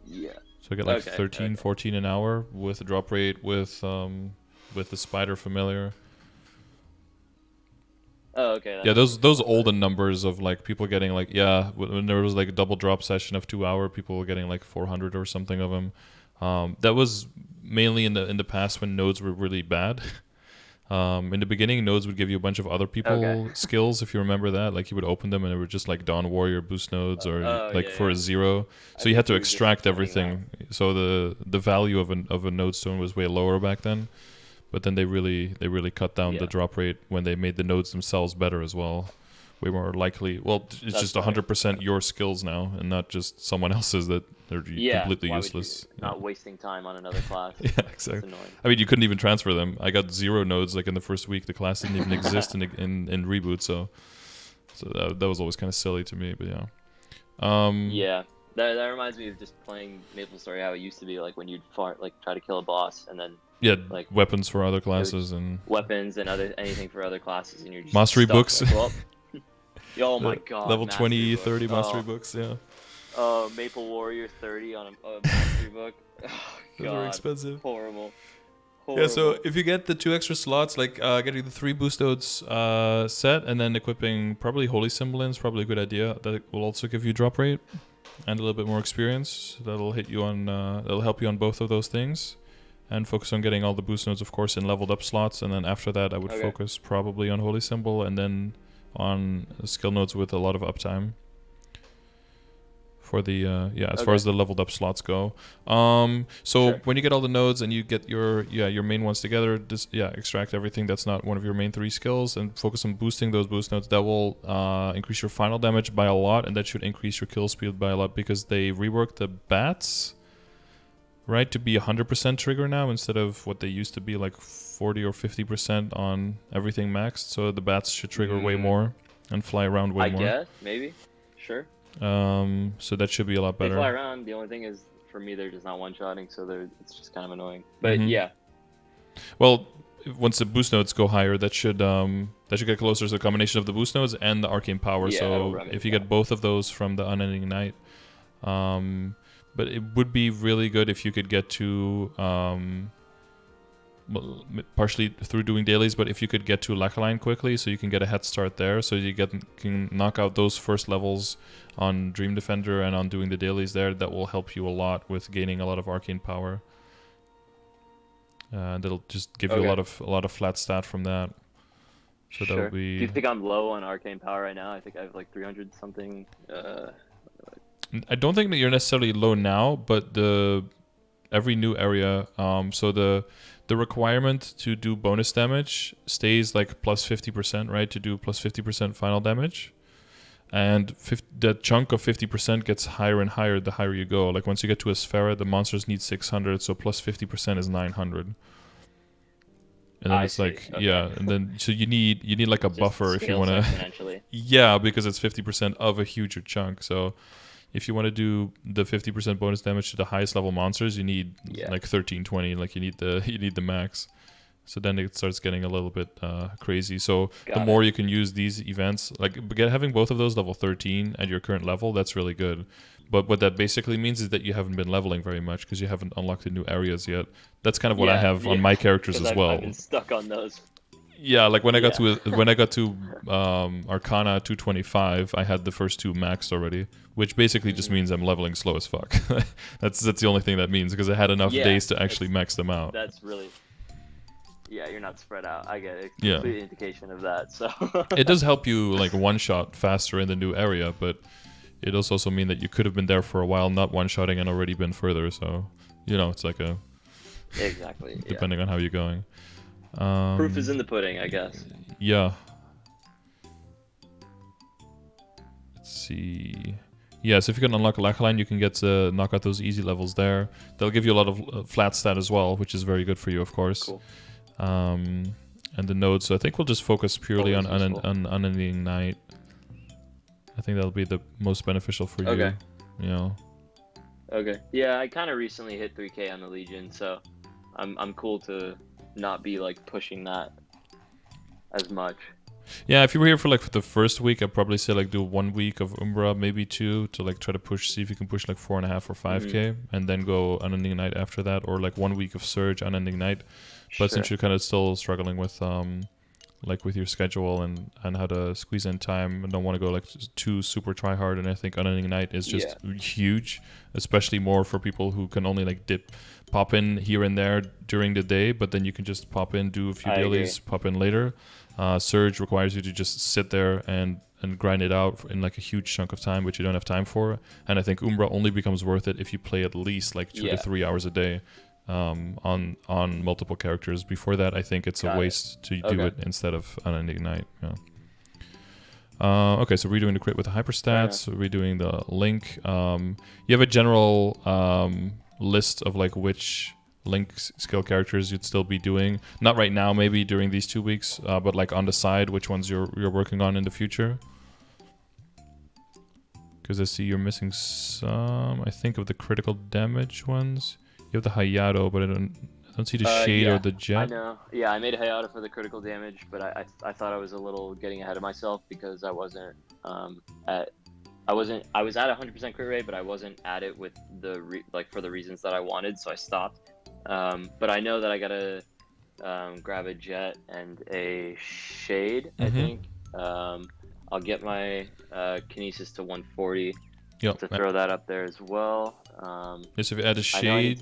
yeah. So I get like Okay. 13, 14 an hour with the drop rate with the spider familiar. Oh, okay. That Yeah, makes those sense. Okay. olden numbers of like people getting like, yeah, when there was like a double drop session of 2 hour, people were getting like 400 or something of them. That was mainly in the past when nodes were really bad. In the beginning, nodes would give you a bunch of other Okay. people skills, if you remember that. Like you would open them and it were just like Dawn Warrior boost nodes or Oh like yeah, for a yeah. zero. I So you had think to you were just extract explaining that. everything. So the value of a node stone was way lower back then. But then they really cut down the Yeah, drop rate when they made the nodes themselves better as well. Way more likely. Well, it's that's just better. 100% your skills now, and not just someone else's that they're Yeah. completely Why would you useless. Yeah. not wasting time on another class? Yeah, That's exactly. annoying. I mean, you couldn't even transfer them. I got 0 nodes like in the first week. The class didn't even exist in Reboot, so that was always kind of silly to me. But yeah, Yeah. That reminds me of just playing MapleStory how it used to be like when you'd like try to kill a boss and then yeah, like weapons for other it would classes and weapons and other anything for other classes and you're just mastery stuck books. like, well, oh my The god, level mastery 20, book. 30 mastery books. Yeah, Maple Warrior 30 on a mastery book. Oh those are god. expensive. Horrible. Yeah, so Horrible. if you get the 2 extra slots, like getting the 3 boost nodes set and then equipping probably Holy Symbol in is probably a good idea. That will also give you drop rate and a little bit more experience. That'll help you on both of those things. And focus on getting all the boost nodes, of course, in leveled up slots. And then after that, I would Okay. focus probably on Holy Symbol and then on skill nodes with a lot of uptime for the as far Okay. as the leveled up slots go. So Sure. when you get all the nodes and you get your main ones together, just extract everything that's not one of your main 3 skills and focus on boosting those boost nodes. That will increase your final damage by a lot, and that should increase your kill speed by a lot because they reworked the bats, right, to be 100% trigger now instead of what they used to be like 40 or 50% on everything maxed. So the bats should trigger way Mm, more and fly around way I more. guess maybe. Sure. So that should be a lot They fly better. around. The only thing is, for me, they're just not one-shotting, so it's just kind of annoying. But Mm-hmm. yeah. Well, once the boost nodes go higher, that should get closer to the combination of the boost nodes and the arcane power. Yeah, it'll So remedy if you that. get both of those from the unending night, um, but it would be really good if you could get to well, partially through doing dailies, but if you could get to Lacaline quickly, so you can get a head start there, so you can knock out those first levels on Dream Defender and on doing the dailies there. That will help you a lot with gaining a lot of arcane power. That'll just give you Okay. a lot of flat stat from that. So that'll Sure. Do you be. think I'm low on arcane power right now? I think I have like 300 something. I don't think that you're necessarily low now, but the every new area, so the requirement to do bonus damage stays like plus 50%, right? To do plus 50% final damage, and the chunk of 50% gets higher and higher the higher you go. Like once you get to a Sphera, the monsters need 600, so plus 50% is 900. And then I it's see. like Okay. and then so you need like a It just buffer if you scales want to. exponentially. Yeah, because it's 50% of a huger chunk. So if you want to do the 50% bonus damage to the highest level monsters, you need Yeah. like 1320. Like you need the max. So then it starts getting a little bit crazy. So the Got more it. you can use these events, like having both of those level 13 at your current level, that's really good. But what that basically means is that you haven't been leveling very much because you haven't unlocked the new areas yet. That's kind of what I Yeah. have on Yeah. my characters Because as I've well. been stuck on those. Yeah, like when I got Yeah. to Arcana 225, I had the first two maxed already, which basically just means I'm leveling slow as fuck. That's the only thing that means, because I had enough Yeah, days to actually max them out. that's really, yeah, you're not spread out. I get it. Yeah, Complete indication of that. So it does help you like one shot faster in the new area, but it does also mean that you could have been there for a while, not one shotting, and already been further. So, it's like a exactly. Yeah. depending on how you're going. Proof is in the pudding, I guess. Yeah. Let's see. Yes, if you can unlock a Lachaline, you can get to knock out those easy levels there. They'll give you a lot of flat stat as well, which is very good for you, of course. Cool. And the nodes, so I think we'll just focus purely on Always useful. Unending Night. I think that'll be the most beneficial for Okay. you. Okay. Yeah, I kind of recently hit 3K on the Legion, so I'm cool to not be like pushing that as much. Yeah, if you were here for like the first week, I'd probably say like do 1 week of Umbra, maybe 2, to like try to see if you can push like 4.5 or 5K, and then go Unending Night after that, or like 1 week of Surge, Unending Night. But since you're kind of still struggling with like with your schedule and how to squeeze in time, and don't want to go like too super try hard, and I think Unending Night is just huge, especially more for people who can only like pop in here and there during the day, but then you can just pop in, do a few dailies, pop in later. Surge requires you to just sit there and grind it out in like a huge chunk of time, which you don't have time for. And I think Umbra only becomes worth it if you play at least like 2 to 3 hours a day on multiple characters. Before that, I think it's a waste to do it instead of Unending Night. Yeah. Okay, so redoing the crit with the Hyperstats, redoing the link. You have a general list of like which link skill characters you'd still be doing, not right now, maybe during these 2 weeks, but like on the side, which ones you're working on in the future? Because I see you're missing some, I think, of the critical damage ones. You have the Hayato, but I don't see the Shade or the Jet. I know. Yeah, I made a Hayato for the critical damage, but I thought I was a little getting ahead of myself because I wasn't I was at 100% crit rate, but I wasn't at it with the for the reasons that I wanted, so I stopped. But I know that I gotta grab a Jet and a Shade. I think I'll get my Kinesis to 140 to throw that up there as well. Yes, if you add a Shade,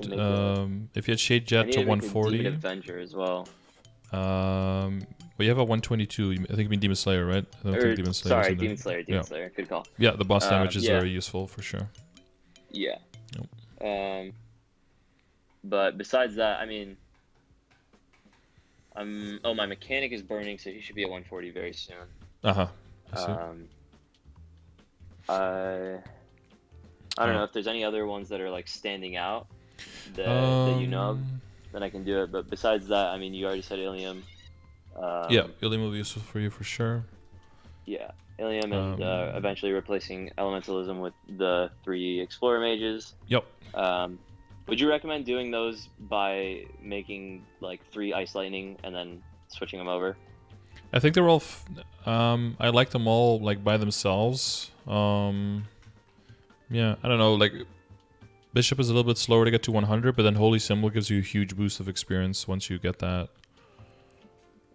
if you had Shade Jet to 140, Demon Avenger as well. Well, you have a 122. I think you mean Demon Slayer, right? I don't think Demon Slayer. Sorry, Demon Slayer. Demon Slayer. Good call. Yeah, the boss damage is very useful for sure. Yeah. But besides that, I mean, my mechanic is burning, so he should be at 140 very soon. I don't know if there's any other ones that are like standing out that you know of, then I can do it. But besides that, I mean, you already said Ilium. Ilium will be useful for you for sure. Yeah, Ilium and eventually replacing Elementalism with the 3 Explorer Mages. Yep. Would you recommend doing those by making like 3 Ice Lightning and then switching them over? I think they're all. I like them all like by themselves. Yeah, I don't know. Like Bishop is a little bit slower to get to 100, but then Holy Symbol gives you a huge boost of experience once you get that.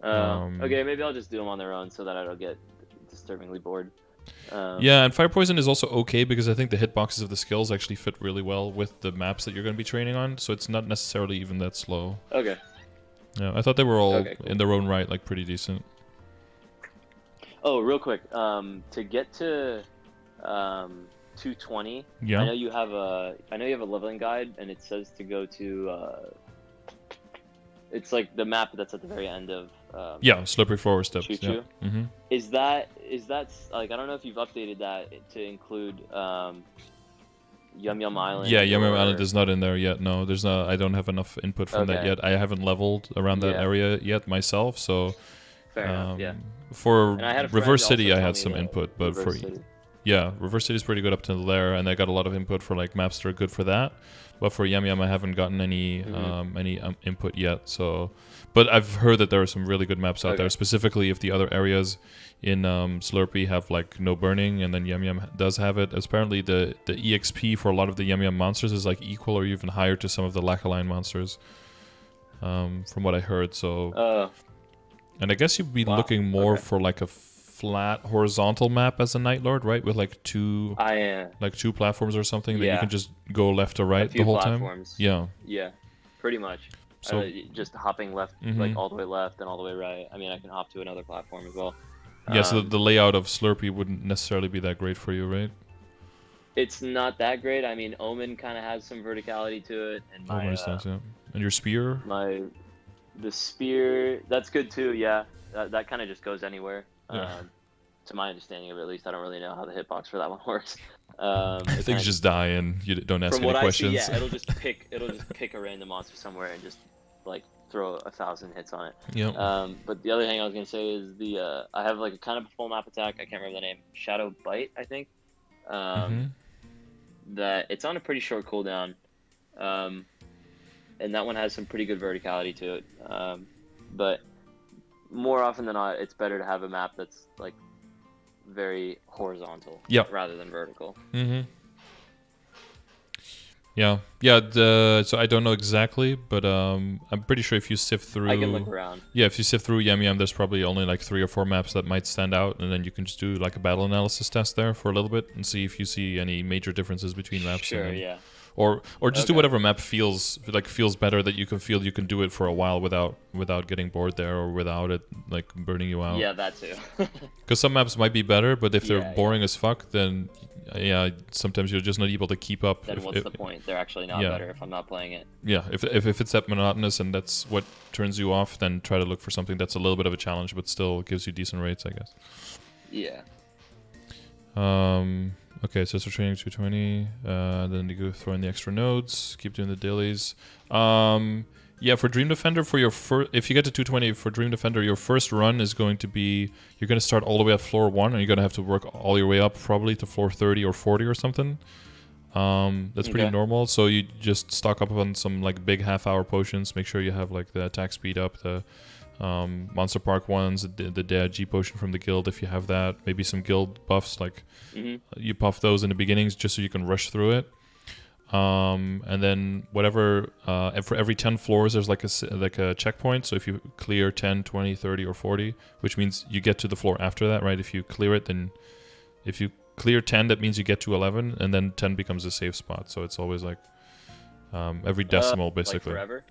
Okay, maybe I'll just do them on their own so that I don't get disturbingly bored. Yeah, and Fire Poison is also okay because I think the hitboxes of the skills actually fit really well with the maps that you're going to be training on, so it's not necessarily even that slow. Okay. Yeah, I thought they were all in their own right, like pretty decent. Oh, real quick, to get to 220. Yeah. I know you have a leveling guide, and it says to go to. It's like the map that's at the very end of. Slippery forward steps. Choo Choo. Yeah. Is that like, I don't know if you've updated that to include Yum Yum Island? Yeah, Yum Yum Island is not in there yet. No, there's not. I don't have enough input from that yet. I haven't leveled around that area yet myself, so. Fair enough. Yeah. For Reverse City, I had some input, but Reverse City is pretty good up to there, and I got a lot of input for like maps that are good for that. But for Yum Yum, I haven't gotten any input yet. So, but I've heard that there are some really good maps out there. Specifically, if the other areas in Slurpee have like no burning, and then Yum Yum does have it. Apparently, the EXP for a lot of the Yum Yum monsters is like equal or even higher to some of the Lachaline monsters. From what I heard, so. And I guess you'd be Wow. looking more Okay. for like a flat horizontal map as a Night Lord, right? With like two platforms or something that you can Yeah, just go left or a right the few whole time. platforms. Yeah. Yeah, pretty much. So. Just hopping left, like Hmm. all the way left and all the way right. I mean, I can hop to another platform as well. Yeah. So Um, the layout of Slurpee wouldn't necessarily be that great for you, right? it's not that great. I mean, Omen kind of has some verticality to it, and Oh, nice, nice, yeah. And your spear? the spear, that's good too. Yeah, that kind of just goes anywhere. Yeah. To my understanding of it, at least, I don't really know how the hitbox for that one works. It kind Things of just die and you don't ask from any what I see, questions. yeah, it'll just pick a random monster somewhere and just like throw 1,000 hits on it. Yep. But the other thing I was gonna say is I have like a kind of a full map attack. I can't remember the name. Shadow Bite, I think. Mm-hmm. That it's on a pretty short cooldown, um, and that one has some pretty good verticality to it. But more often than not, it's better to have a map that's like very horizontal, Yep. rather than vertical. Mm-hmm. Yeah, so I don't know exactly, but I'm pretty sure if you sift through, I can look around. Yeah, if you sift through Yum Yum, there's probably only like 3 or 4 maps that might stand out, and then you can just do like a battle analysis test there for a little bit and see if you see any major differences between maps. Sure, and then, yeah. Or just do Okay. whatever map feels better, that you can feel you can do it for a while without getting bored there, or without it like burning you out. Yeah, that too. Because some maps might be better, but if they're Yeah, boring as fuck, then yeah, sometimes you're just not able to keep up. Then what's the point? They're actually not Yeah. better if I'm not playing it. Yeah, if it's that monotonous and that's what turns you off, then try to look for something that's a little bit of a challenge, but still gives you decent rates, I guess. Yeah. Okay, so training 220. Then you go throw in the extra nodes. Keep doing the dailies. Yeah, for Dream Defender, if you get to 220 for Dream Defender, your first run is going to be, you're going to start all the way at floor 1, and you're going to have to work all your way up probably to floor 30 or 40 or something. That's pretty Okay. normal. So you just stock up on some like big half-hour potions. Make sure you have like the attack speed up, the Monster Park ones, the Dead G potion from the guild if you have that. Maybe some guild buffs, like you puff those in the beginnings just so you can rush through it. And then whatever, for every 10 floors there's like a checkpoint. So if you clear 10, 20, 30, or 40, which means you get to the floor after that, right? If you clear it, then if you clear 10, that means you get to 11, and then 10 becomes a safe spot. So it's always like every decimal, basically. Like forever?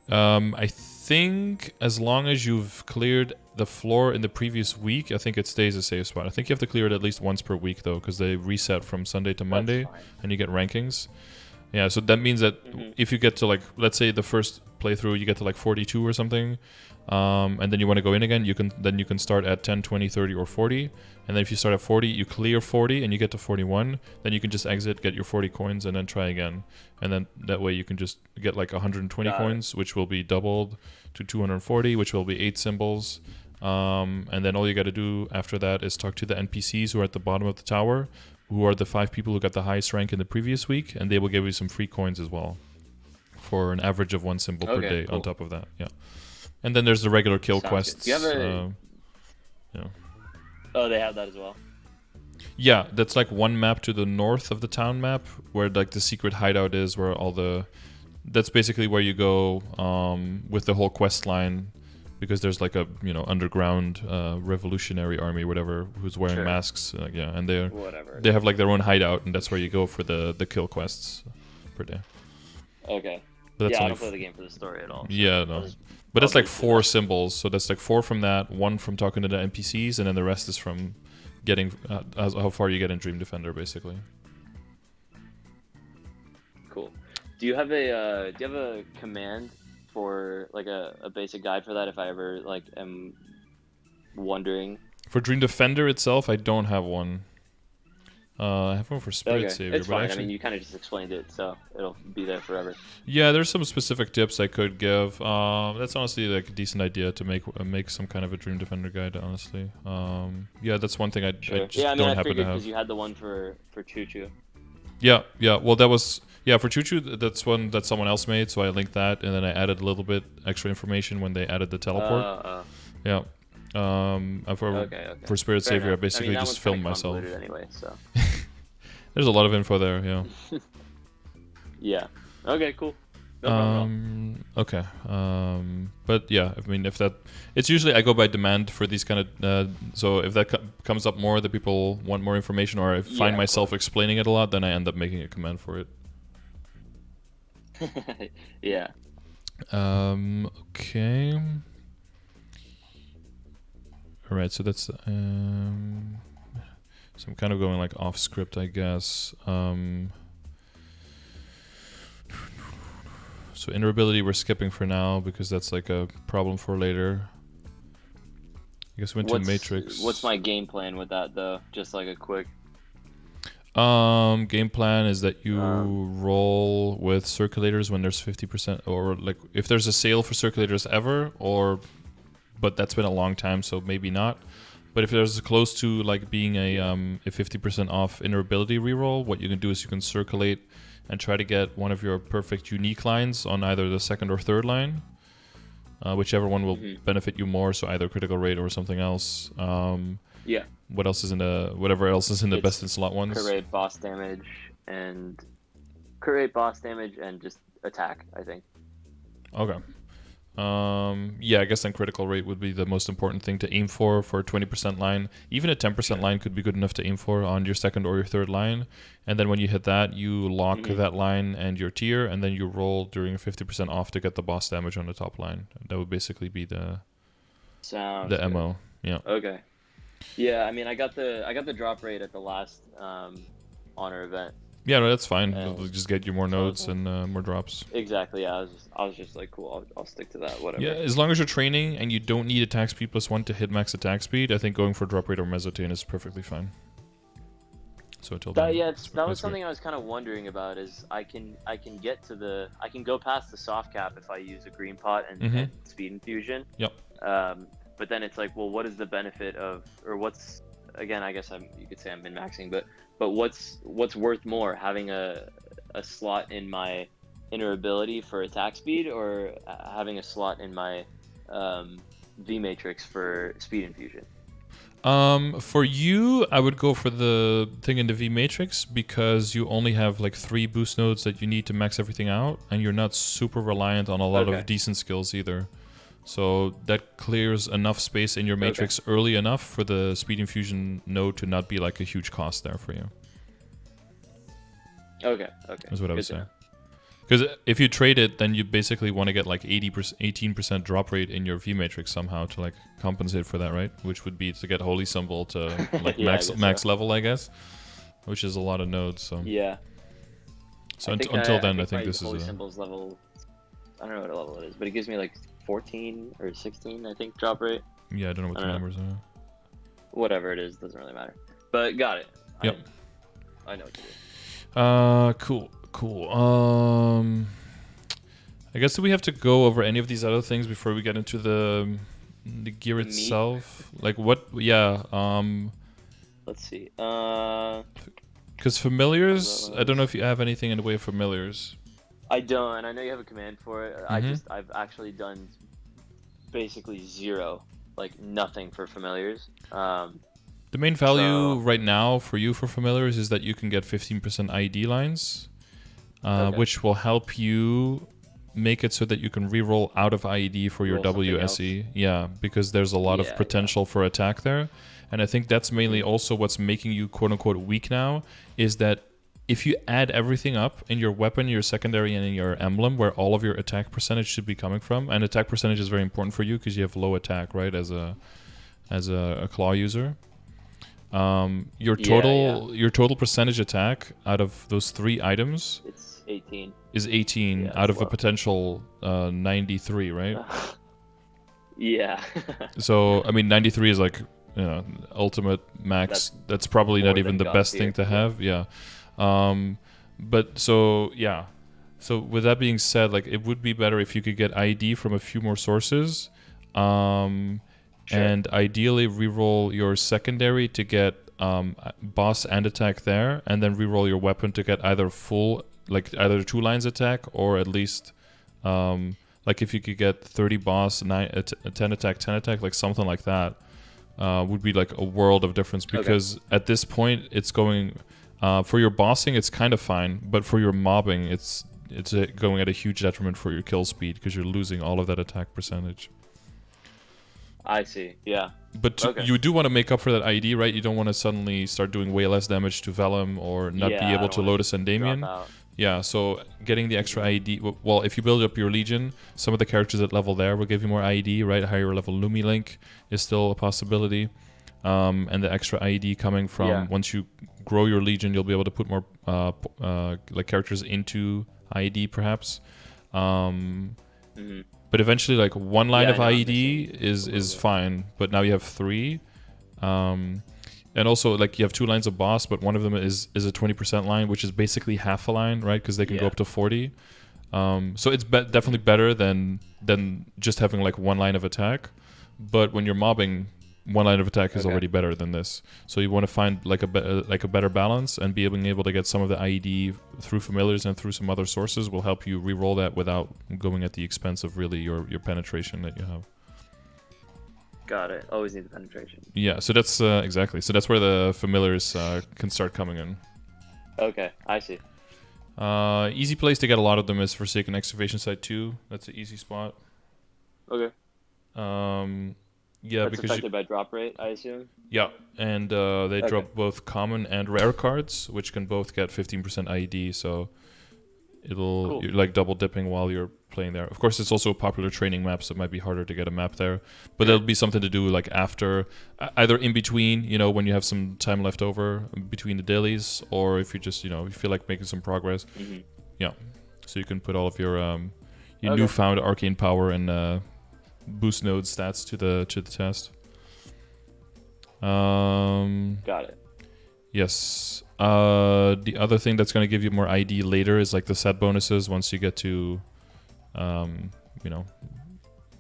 I think as long as you've cleared the floor in the previous week, I think it stays a safe spot. I think you have to clear it at least once per week, though, because they reset from Sunday to Monday, and you get rankings. Yeah, so that means that if you get to, like, let's say the first playthrough, you get to like 42 or something, and then you want to go in again, you can start at 10, 20, 30, or 40. And then if you start at 40, you clear 40 and you get to 41, then you can just exit, get your 40 coins, and then try again. And then that way you can just get like 120 coins, which will be doubled to 240, which will be 8 symbols. And then all you got to do after that is talk to the NPCs who are at the bottom of the tower, who are the 5 people who got the highest rank in the previous week, and they will give you some free coins as well for an average of 1 symbol per day on top of that. Yeah. And then there's the regular kill quests. Do you have Oh, they have that as well. Yeah, that's like one map to the north of the town map, where like the secret hideout is, where that's basically where you go with the whole quest line, because there's like a underground revolutionary army, whatever, who's wearing masks. And they have like their own hideout, and that's where you go for the kill quests per day. Okay. But that's I don't play the game for the story at all. So yeah, no. But it's like 4 symbols, so that's like 4 from that, 1 from talking to the NPCs, and then the rest is from getting how far you get in Dream Defender, basically. Cool. Do you have a command for like a basic guide for that if I ever like am wondering? For Dream Defender itself, I don't have one. I have one for Spirit Savior. It's fine. I mean, you kind of just explained it, so it'll be there forever. Yeah, there's some specific tips I could give. That's honestly like a decent idea to make some kind of a Dream Defender guide, honestly. Yeah, that's one thing I just don't happen to have. Because you had the one for Choo Choo. Yeah. Well, that was for Choo Choo. That's one that someone else made, so I linked that, and then I added a little bit extra information when they added the teleport. Yeah. For Spirit Savior, I basically just filmed myself. Anyway, so. There's a lot of info there, yeah. Yeah. Okay, cool. No problem at all. Okay. But yeah, I mean, if that, it's usually I go by demand for these kind of. So if that comes up more, that people want more information, or I find Yeah, of myself course. explaining it a lot, then I end up making a command for it. Yeah. Okay. All right. So that's. So I'm kind of going like off script, I guess. So interoperability we're skipping for now because that's like a problem for later. I guess we went to Matrix. What's my game plan with that though? Just like a quick. Game plan is that you roll with circulators when there's 50%, or like if there's a sale for circulators ever, but that's been a long time, so maybe not. But if there's close to like being a 50% off interoperability reroll, what you can do is you can circulate and try to get one of your perfect unique lines on either the second or third line, whichever one will benefit you more. So either critical rate or something else. Yeah. Whatever else is in the best in slot ones. Crit rate, boss damage, and just attack, I think. Okay. Yeah, I guess then critical rate would be the most important thing to aim for a 20% line. Even a 10% line could be good enough to aim for on your second or your third line. And then when you hit that, you lock that line and your tier, and then you roll during 50% off to get the boss damage on the top line. That would basically be the MO. Yeah. Okay. Yeah, I mean, I got the drop rate at the last honor event. Yeah, no, that's fine. It'll just get you more nodes and more drops. Exactly. Yeah, I was just like, cool. I'll stick to that. Whatever. Yeah, as long as you're training and you don't need attack speed +1 to hit max attack speed, I think going for drop rate or mezzotane is perfectly fine. So until then, that was something I was kind of wondering about. Is I can go past the soft cap if I use a green pot and speed infusion. Yep. But then it's like, well, what is the benefit of, or what's, again, I guess you could say I'm min-maxing, but what's worth more, having a slot in my inner ability for attack speed, or having a slot in my V matrix for speed infusion? For you, I would go for the thing in the V matrix because you only have like 3 boost nodes that you need to max everything out, and you're not super reliant on a lot of decent skills either. So that clears enough space in your matrix early enough for the speed infusion node to not be like a huge cost there for you. Okay. That's what I would say. Because if you trade it, then you basically want to get like 18% drop rate in your V matrix somehow to like compensate for that, right? Which would be to get Holy Symbol to like max level, I guess, which is a lot of nodes. So yeah. So until then, I think this Holy is Symbol's level. I don't know what level it is, but it gives me like 14 or 16, I think, drop rate. Yeah, I don't know what the numbers are. Whatever it is, doesn't really matter. But got it. Yep. I know what to do. Cool. I guess do we have to go over any of these other things before we get into the gear itself? Like what? Yeah. Let's see. Because familiars, I don't know if you have anything in the way of familiars. I don't, and I know you have a command for it. I've actually done basically zero, like nothing for familiars. The main value right now for you for familiars is that you can get 15% ID lines, which will help you make it so that you can reroll out of IED for your WSE. Yeah, because there's a lot of potential for attack there. And I think that's mainly also what's making you quote-unquote weak now, is that if you add everything up in your weapon, your secondary, and in your emblem, where all of your attack percentage should be coming from, and attack percentage is very important for you because you have low attack, right, as a claw user. Your total percentage attack out of those 3 items it's 18. Is 18 out of a potential 93, right? Yeah. So I mean, 93 is like, you know, ultimate max. That's probably not even the best thing to have. Yeah. But so yeah. So with that being said, like it would be better if you could get ID from a few more sources. And ideally reroll your secondary to get boss and attack there, and then reroll your weapon to get either full, like either 2 lines attack, or at least like if you could get 30 boss, 10 attack, 10 attack, like something like that, would be like a world of difference, because at this point it's going for your bossing it's kind of fine, but for your mobbing it's it's going at a huge detriment for your kill speed because you're losing all of that attack percentage. I see. Yeah. But you do want to make up for that IED, right? You don't want to suddenly start doing way less damage to Vellum or not be able to Lotus and Damien. Yeah, so getting the extra IED... Well, if you build up your Legion, some of the characters at level there will give you more IED, right? Higher level Lumi Link is still a possibility. And the extra IED coming from once you grow your Legion, you'll be able to put more like characters into IED, perhaps. But eventually, like one line of IED is fine, but now you have 3. And also, like, you have 2 lines of boss, but one of them is a 20% line, which is basically half a line, right? Because they can go up to 40. So it's definitely better than just having like 1 line of attack. But when you're mobbing, 1 line of attack is already better than this. So you want to find like a better balance, and being able to get some of the IED through familiars and through some other sources will help you re-roll that without going at the expense of really your penetration that you have. Got it. Always need the penetration. Yeah, so that's exactly. So that's where the familiars can start coming in. Okay, I see. Easy place to get a lot of them is Forsaken Excavation Site 2. That's an easy spot. Okay. Yeah, that's affected by drop rate, I assume? Yeah, and they drop both common and rare cards, which can both get 15% IED, so you're like double dipping while you're playing there. Of course, it's also a popular training map, so it might be harder to get a map there. But there'll be something to do like after, either in between, you know, when you have some time left over between the dailies, or if you just, you know, you feel like making some progress. Yeah, so you can put all of your newfound arcane power and boost node stats to the test. Got it. Yes. The other thing that's going to give you more ID later is like the set bonuses once you get to, you know,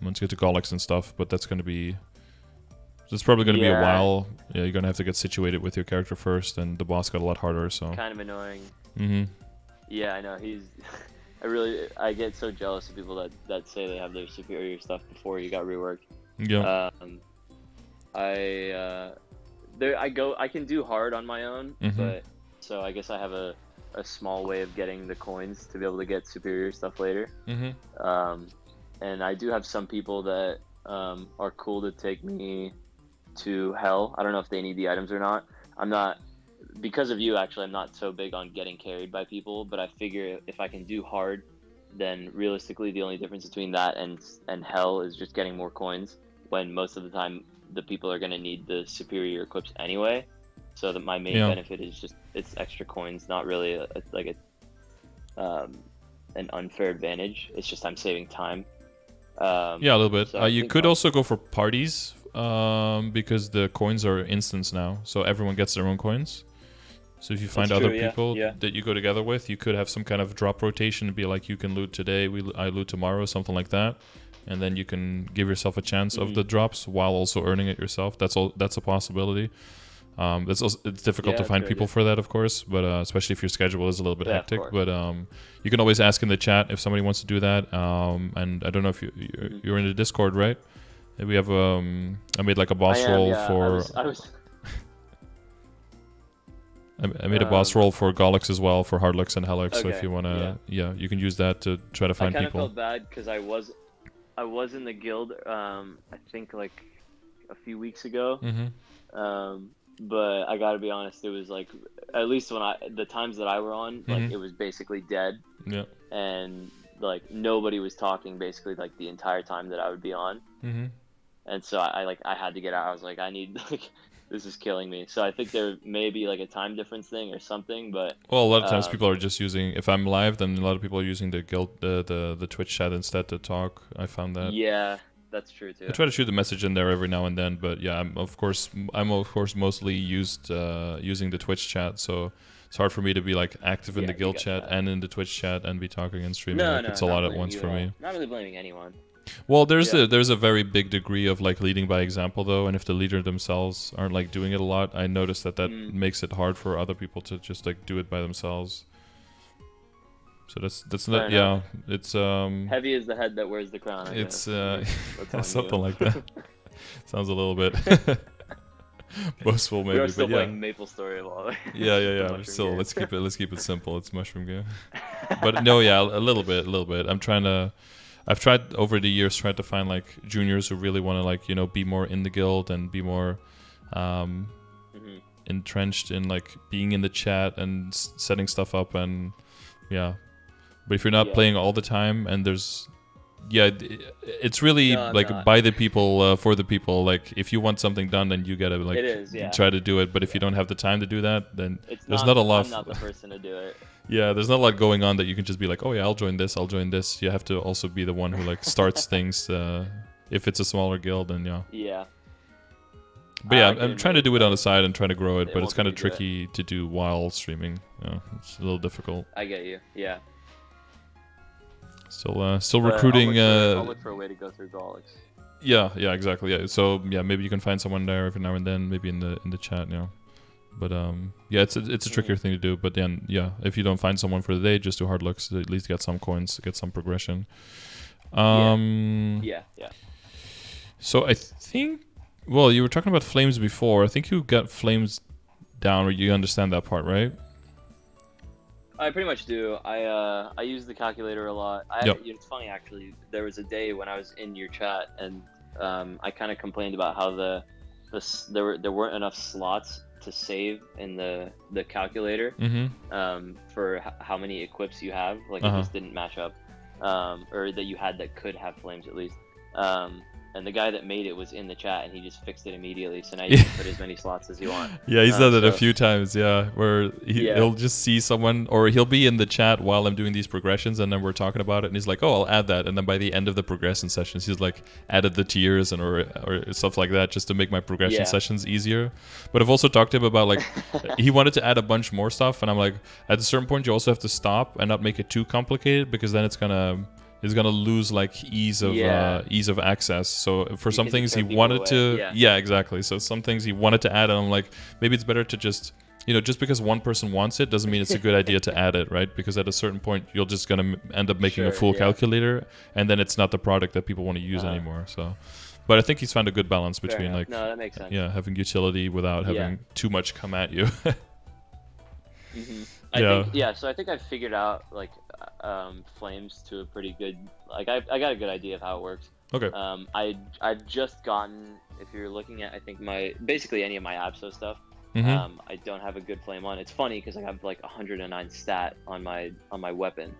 once you get to Golix and stuff. But that's going to be, it's probably going to be a while. Yeah, you're going to have to get situated with your character first, and the boss got a lot harder. So kind of annoying. Yeah, I know. He's. I get so jealous of people that say they have their superior stuff before you got reworked. Yeah. I can do hard on my own, but so I guess I have a small way of getting the coins to be able to get superior stuff later. And I do have some people that are cool to take me to hell. I don't know if they need the items or not. I'm not, because of you actually, I'm not so big on getting carried by people, but I figure if I can do hard, then realistically the only difference between that and hell is just getting more coins, when most of the time the people are going to need the superior equips anyway, so that my main benefit is just it's extra coins, not really an unfair advantage. It's just I'm saving time. Yeah, a little bit. So you could also go for parties, because the coins are instants now, so everyone gets their own coins. So if you find other people that you go together with, you could have some kind of drop rotation and be like, you can loot today, I loot tomorrow, something like that. And then you can give yourself a chance of the drops while also earning it yourself. That's a possibility. It's difficult to find people for that, of course, but especially if your schedule is a little bit hectic. But you can always ask in the chat if somebody wants to do that. And I don't know if you're in the Discord, right? We have I made like a boss roll for. I made a boss roll for Golix as well, for Hardlux and Helix. So if you wanna, you can use that to try to find people. I kind of felt bad because I was in the guild, I think like a few weeks ago. But I gotta be honest, it was like, at least when the times that I were on, like it was basically dead. Yeah. And like nobody was talking basically like the entire time that I would be on. And so I had to get out. I was like, I need like, this is killing me. So I think there may be like a time difference thing or something, but well, a lot of times people are just using, if I'm live, then a lot of people are using the guild, the Twitch chat instead to talk. I found that. Yeah, that's true too. I try to shoot the message in there every now and then, but yeah, I'm of course mostly using the Twitch chat, so it's hard for me to be like active in the guild chat and in the Twitch chat and be talking and streaming. It's a lot at once for me. Not really blaming anyone. Well, there's a very big degree of like leading by example though, and if the leader themselves aren't like doing it a lot, I notice that makes it hard for other people to just like do it by themselves. So that's not it's heavy is the head that wears the crown. It's something like that. Sounds a little bit. boastful We are maybe, still but yeah. playing Maple Story while Yeah, the yeah, yeah. mushroom Still, game. let's keep it simple. It's mushroom game. But no, yeah, a little bit, a little bit. I've tried over the years, tried to find like juniors who really want to like be more in the guild and be more um, Hmm. entrenched in like being in the chat and setting stuff up and yeah. But if you're not Yeah. playing all the time and there's it's really No, I'm like not. by the people for the people. Like if you want something done, then you gotta like It is, yeah. try to do it. But if you Yeah. don't have the time to do that, then It's there's not. not a lot. I'm not the person to do it. Yeah, there's not a lot going on that you can just be like, oh yeah, I'll join this, I'll join this. You have to also be the one who like starts things. If it's a smaller guild, then yeah. Yeah. But yeah, I can I'm trying to admit, do it on the like, side and trying to grow it, it but it's won't kind let of me do it. tricky to do while streaming. It's a little difficult. I get you. Yeah. Still But recruiting. I'll look for a way to go through Galax. Yeah, exactly. Yeah, so yeah, maybe you can find someone there every now and then, maybe in the chat, But yeah, it's a trickier thing to do. But then yeah, if you don't find someone for the day, just do hard looks. At least get some coins, get some progression. Yeah. So I think, well, you were talking about flames before. I think you got flames down, or you understand that part, right? I pretty much do. I use the calculator a lot. Yep. It's funny actually. There was a day when I was in your chat and I kind of complained about how there weren't enough slots to save in the calculator for how many equips you have. Like it just didn't match up, or that you had that could have flames at least. And the guy that made it was in the chat, and he just fixed it immediately. So now you can put as many slots as you want. Yeah, he's done it a few times. Yeah, where he'll just see someone, or he'll be in the chat while I'm doing these progressions, and then we're talking about it, and he's like, "Oh, I'll add that." And then by the end of the progression sessions, he's like added the tiers and or stuff like that, just to make my progression sessions easier. But I've also talked to him about like he wanted to add a bunch more stuff, and I'm like, at a certain point, you also have to stop and not make it too complicated, because then it's gonna lose like ease of access. So for some things he wanted to exactly. So some things he wanted to add, and I'm like, maybe it's better to just just because one person wants it doesn't mean it's a good idea to add it, right? Because at a certain point you're just gonna end up making a full calculator, and then it's not the product that people want to use anymore. So but I think he's found a good balance between like that makes sense. having utility without having too much come at you. So I think I've figured out like flames to a pretty good, like I got a good idea of how it works. Okay. I've just gotten, if you're looking at, I think basically any of my Abso stuff, I don't have a good flame on. It's funny because I have like 109 stat on my weapon,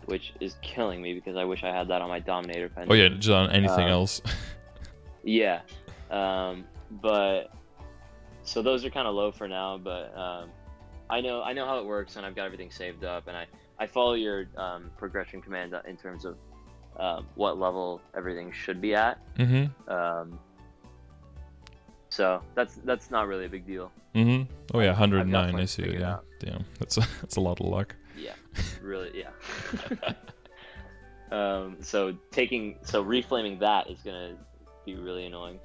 which is killing me because I wish I had that on my Dominator pendant. Oh yeah, just on anything else. Yeah. But so those are kind of low for now, but I know how it works, and I've got everything saved up, and I follow your progression command in terms of what level everything should be at. So that's not really a big deal. Oh yeah, 109. I see it. Yeah. Out. Damn, that's a lot of luck. Yeah, really. Yeah. So reflaming that is gonna be really annoying.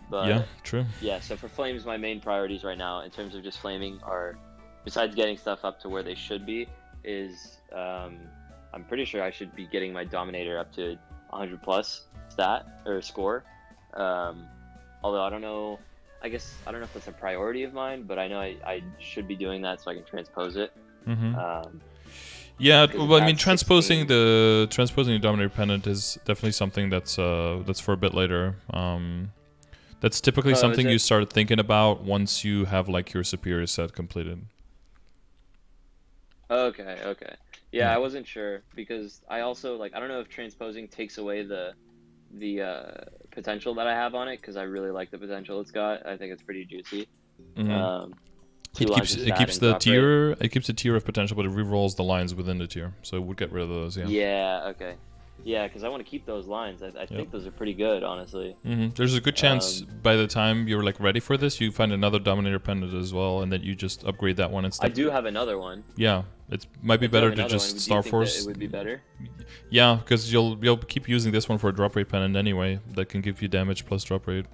But yeah, true. Yeah, so for flames, my main priorities right now in terms of just flaming are, besides getting stuff up to where they should be, is I'm pretty sure I should be getting my Dominator up to 100 plus stat or score. Although I don't know, I guess I don't know if that's a priority of mine, but I know I should be doing that so I can transpose it. Yeah, well, I mean, transposing the Dominator pendant is definitely something that's for a bit later. That's typically something you start thinking about once you have like your superior set completed. Okay. Yeah, I wasn't sure because I also I don't know if transposing takes away the potential that I have on it, because I really like the potential it's got. I think it's pretty juicy. It keeps the tier. It keeps the tier of potential, but it rerolls the lines within the tier, so it would get rid of those. Yeah. Yeah. Okay. Yeah, because I want to keep those lines. I think those are pretty good, honestly. There's a good chance by the time you're like ready for this, you find another Dominator pendant as well, and then you just upgrade that one instead. I do have another one. Yeah, it might be better to just Star Force. It would be better. Yeah, because you'll keep using this one for a drop rate pendant anyway. That can give you damage plus drop rate.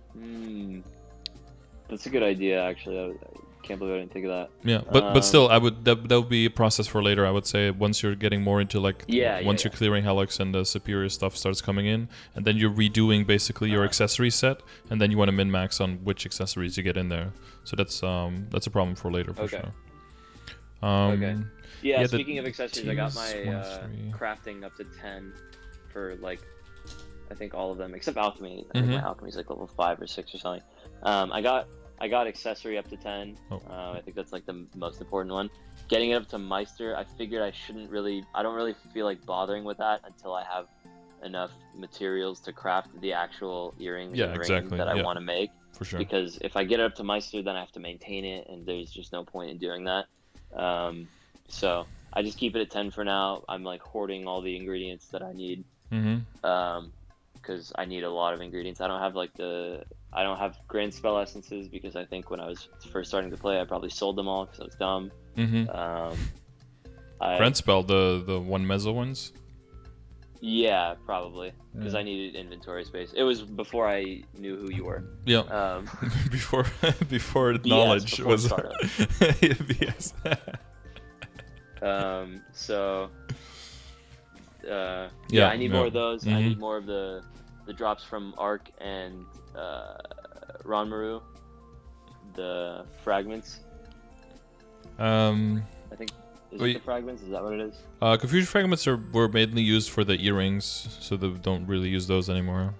That's a good idea, actually. Can't believe I didn't think of that. Yeah, but still, I would that would be a process for later. I would say once you're getting more into like once you're clearing Helix and the superior stuff starts coming in, and then you're redoing basically your accessory set, and then you want to min max on which accessories you get in there. So that's a problem for later for sure. Okay. Yeah. Speaking of accessories, I got my crafting up to 10 for like I think all of them except alchemy. I think my alchemy's like level 5 or 6 or something. I got accessory up to 10. I think that's like the most important one. Getting it up to Meister, I figured I don't really feel like bothering with that until I have enough materials to craft the actual earrings and rings that I want to make. For sure. Because if I get it up to Meister, then I have to maintain it, and there's just no point in doing that. So I just keep it at 10 for now. I'm like hoarding all the ingredients that I need. Because I need a lot of ingredients. I don't have grand spell essences because I think when I was first starting to play, I probably sold them all because I was dumb. Grand spell, the one meso ones. Yeah, probably because I needed inventory space. It was before I knew who you were. Yeah. before knowledge before was startup. BS. So. I need more of those. I need more of the drops from Arc and Ranmaru, the fragments. I think is it the fragments? Is that what it is? Confusion fragments were mainly used for the earrings, so they don't really use those anymore.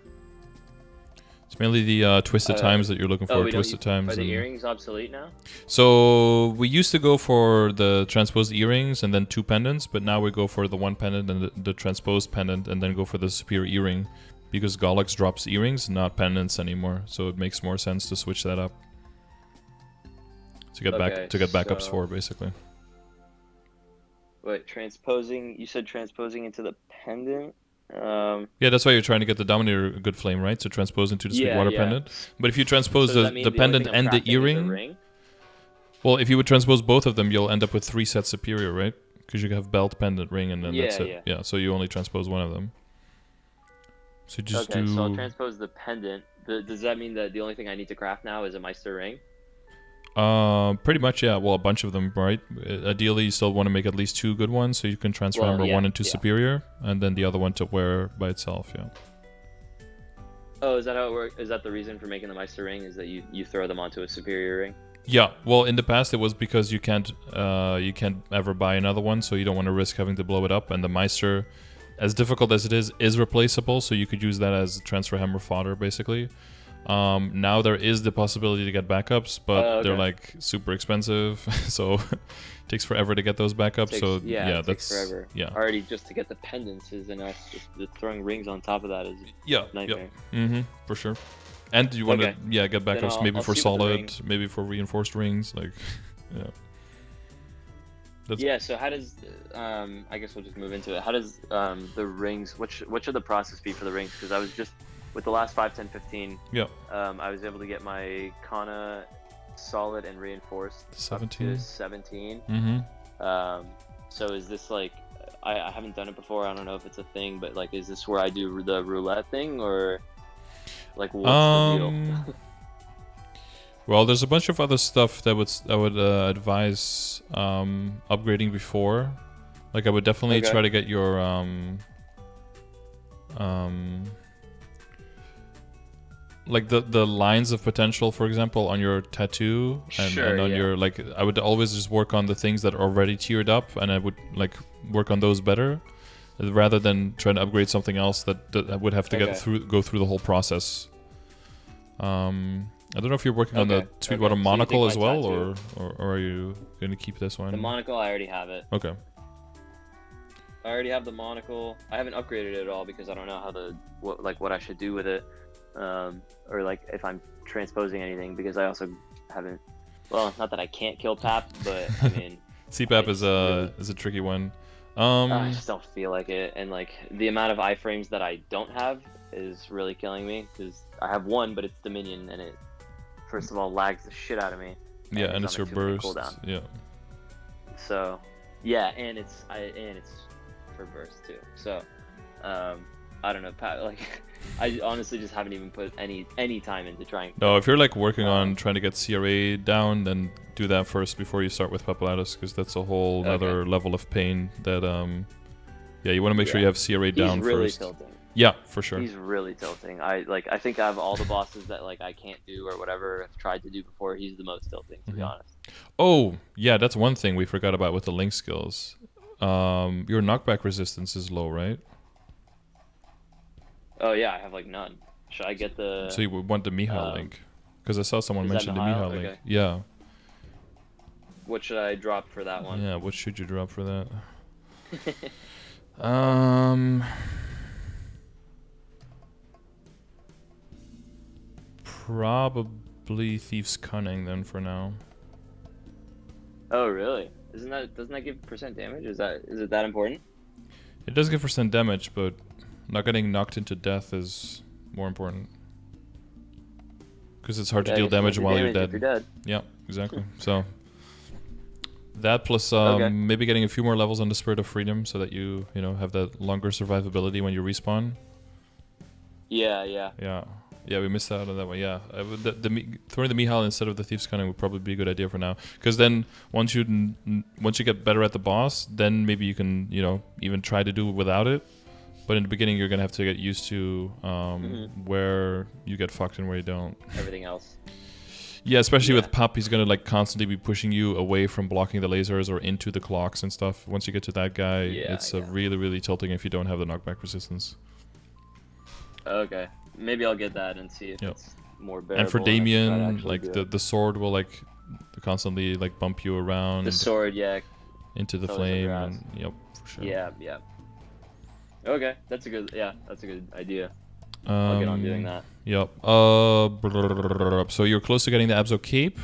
It's mainly the twisted times that you're looking for. Twisted times. Are the earrings obsolete now? So we used to go for the transposed earrings and then 2 pendants, but now we go for the 1 pendant and the transposed pendant, and then go for the superior earring, because Gollux drops earrings, not pendants anymore. So it makes more sense to switch that up to get backups for basically. Wait, transposing? You said transposing into the pendant? Yeah, that's why you're trying to get the Dominator Good Flame, right? So transpose into the Sweetwater pendant. But if you transpose the pendant and the earring, well, if you would transpose both of them, you'll end up with 3 sets superior, right? Because you have belt, pendant, ring, and then that's it. Yeah, so you only transpose one of them. So just do... so I'll transpose the pendant. Does that mean that the only thing I need to craft now is a Meister ring? Pretty much, yeah. Well, a bunch of them, right? Ideally, you still want to make at least 2 good ones, so you can transfer number 1 into superior, and then the other one to wear by itself. Yeah. Oh, is that how it works? Is that the reason for making the Meister ring? Is that you throw them onto a superior ring? Yeah. Well, in the past, it was because you can't ever buy another one, so you don't want to risk having to blow it up. And the Meister, as difficult as it is replaceable, so you could use that as transfer hammer fodder, basically. Now there is the possibility to get backups, but they're like super expensive, so it takes forever to get those backups. It takes forever. Yeah, already just to get the pendants is enough. Just throwing rings on top of that is a nightmare. For sure. And you want to get backups maybe for solid, maybe for reinforced rings, like So how does I guess we'll just move into it. How does the rings? What should the process be for the rings? Because I was just with the last 5, 10, 15, I was able to get my Kana solid and reinforced 17. Up to 17. So is this like, I haven't done it before, I don't know if it's a thing, but like, is this where I do the roulette thing, or like what's the deal? Well, there's a bunch of other stuff that I would advise upgrading before. Like I would definitely try to get your like the lines of potential, for example, on your tattoo and on your, like, I would always just work on the things that are already tiered up, and I would like work on those better rather than trying to upgrade something else that I would have to go through the whole process. I don't know if you're working on the Sweetwater monocle as well, or are you going to keep this one? The monocle, I already have it. Okay. I already have the monocle. I haven't upgraded it at all because I don't know how what I should do with it. Or like if I'm transposing anything, because I also haven't. Well, not that I can't kill Pap, but I mean, CPAP is a tricky one. I just don't feel like it, and like the amount of iframes that I don't have is really killing me, because I have one, but it's Dominion, and it first of all lags the shit out of me. Yeah, and it's your burst. Yeah. So, yeah, and it's for burst too. So, I don't know, like I honestly just haven't even put any time into trying. No, if you're like working on trying to get CRA down, then do that first before you start with Papulatus, because that's a whole other level of pain that yeah, you want to make sure you have CRA down He's really first. tilting. Yeah, for sure. He's really tilting. I think I have all the bosses that like I can't do or whatever I've tried to do before. He's the most tilting, to be honest. Oh, yeah, that's one thing we forgot about with the link skills. Your knockback resistance is low, right? Oh yeah, I have like none. Should I get the? So you would want the Mihal link, because I saw someone mention the Mihal link. Okay. Yeah. What should I drop for that one? Yeah, what should you drop for that? Probably Thief's Cunning then for now. Oh really? Doesn't that give % damage? Is it that important? It does give % damage, but not getting knocked into death is more important. Because it's hard to deal damage while you're dead. If you're dead. Yeah, exactly. So that plus maybe getting a few more levels on the Spirit of Freedom so that you have that longer survivability when you respawn. Yeah, we missed out on that one. Yeah, throwing the Mihal instead of the Thief's Cunning would probably be a good idea for now. Because then once you get better at the boss, then maybe you can even try to do it without it. But in the beginning, you're gonna have to get used to where you get fucked and where you don't. Everything else. Yeah, especially with Pup, he's gonna like constantly be pushing you away from blocking the lasers or into the clocks and stuff. Once you get to that guy, it's really, really tilting if you don't have the knockback resistance. Okay, maybe I'll get that and see if it's more bearable. And for Damien, like the sword will like constantly like bump you around. The sword, into the flame, and for sure. Yeah. Okay, that's a good idea. I'll get on doing that. Yep. So you're close to getting the Abso Cape?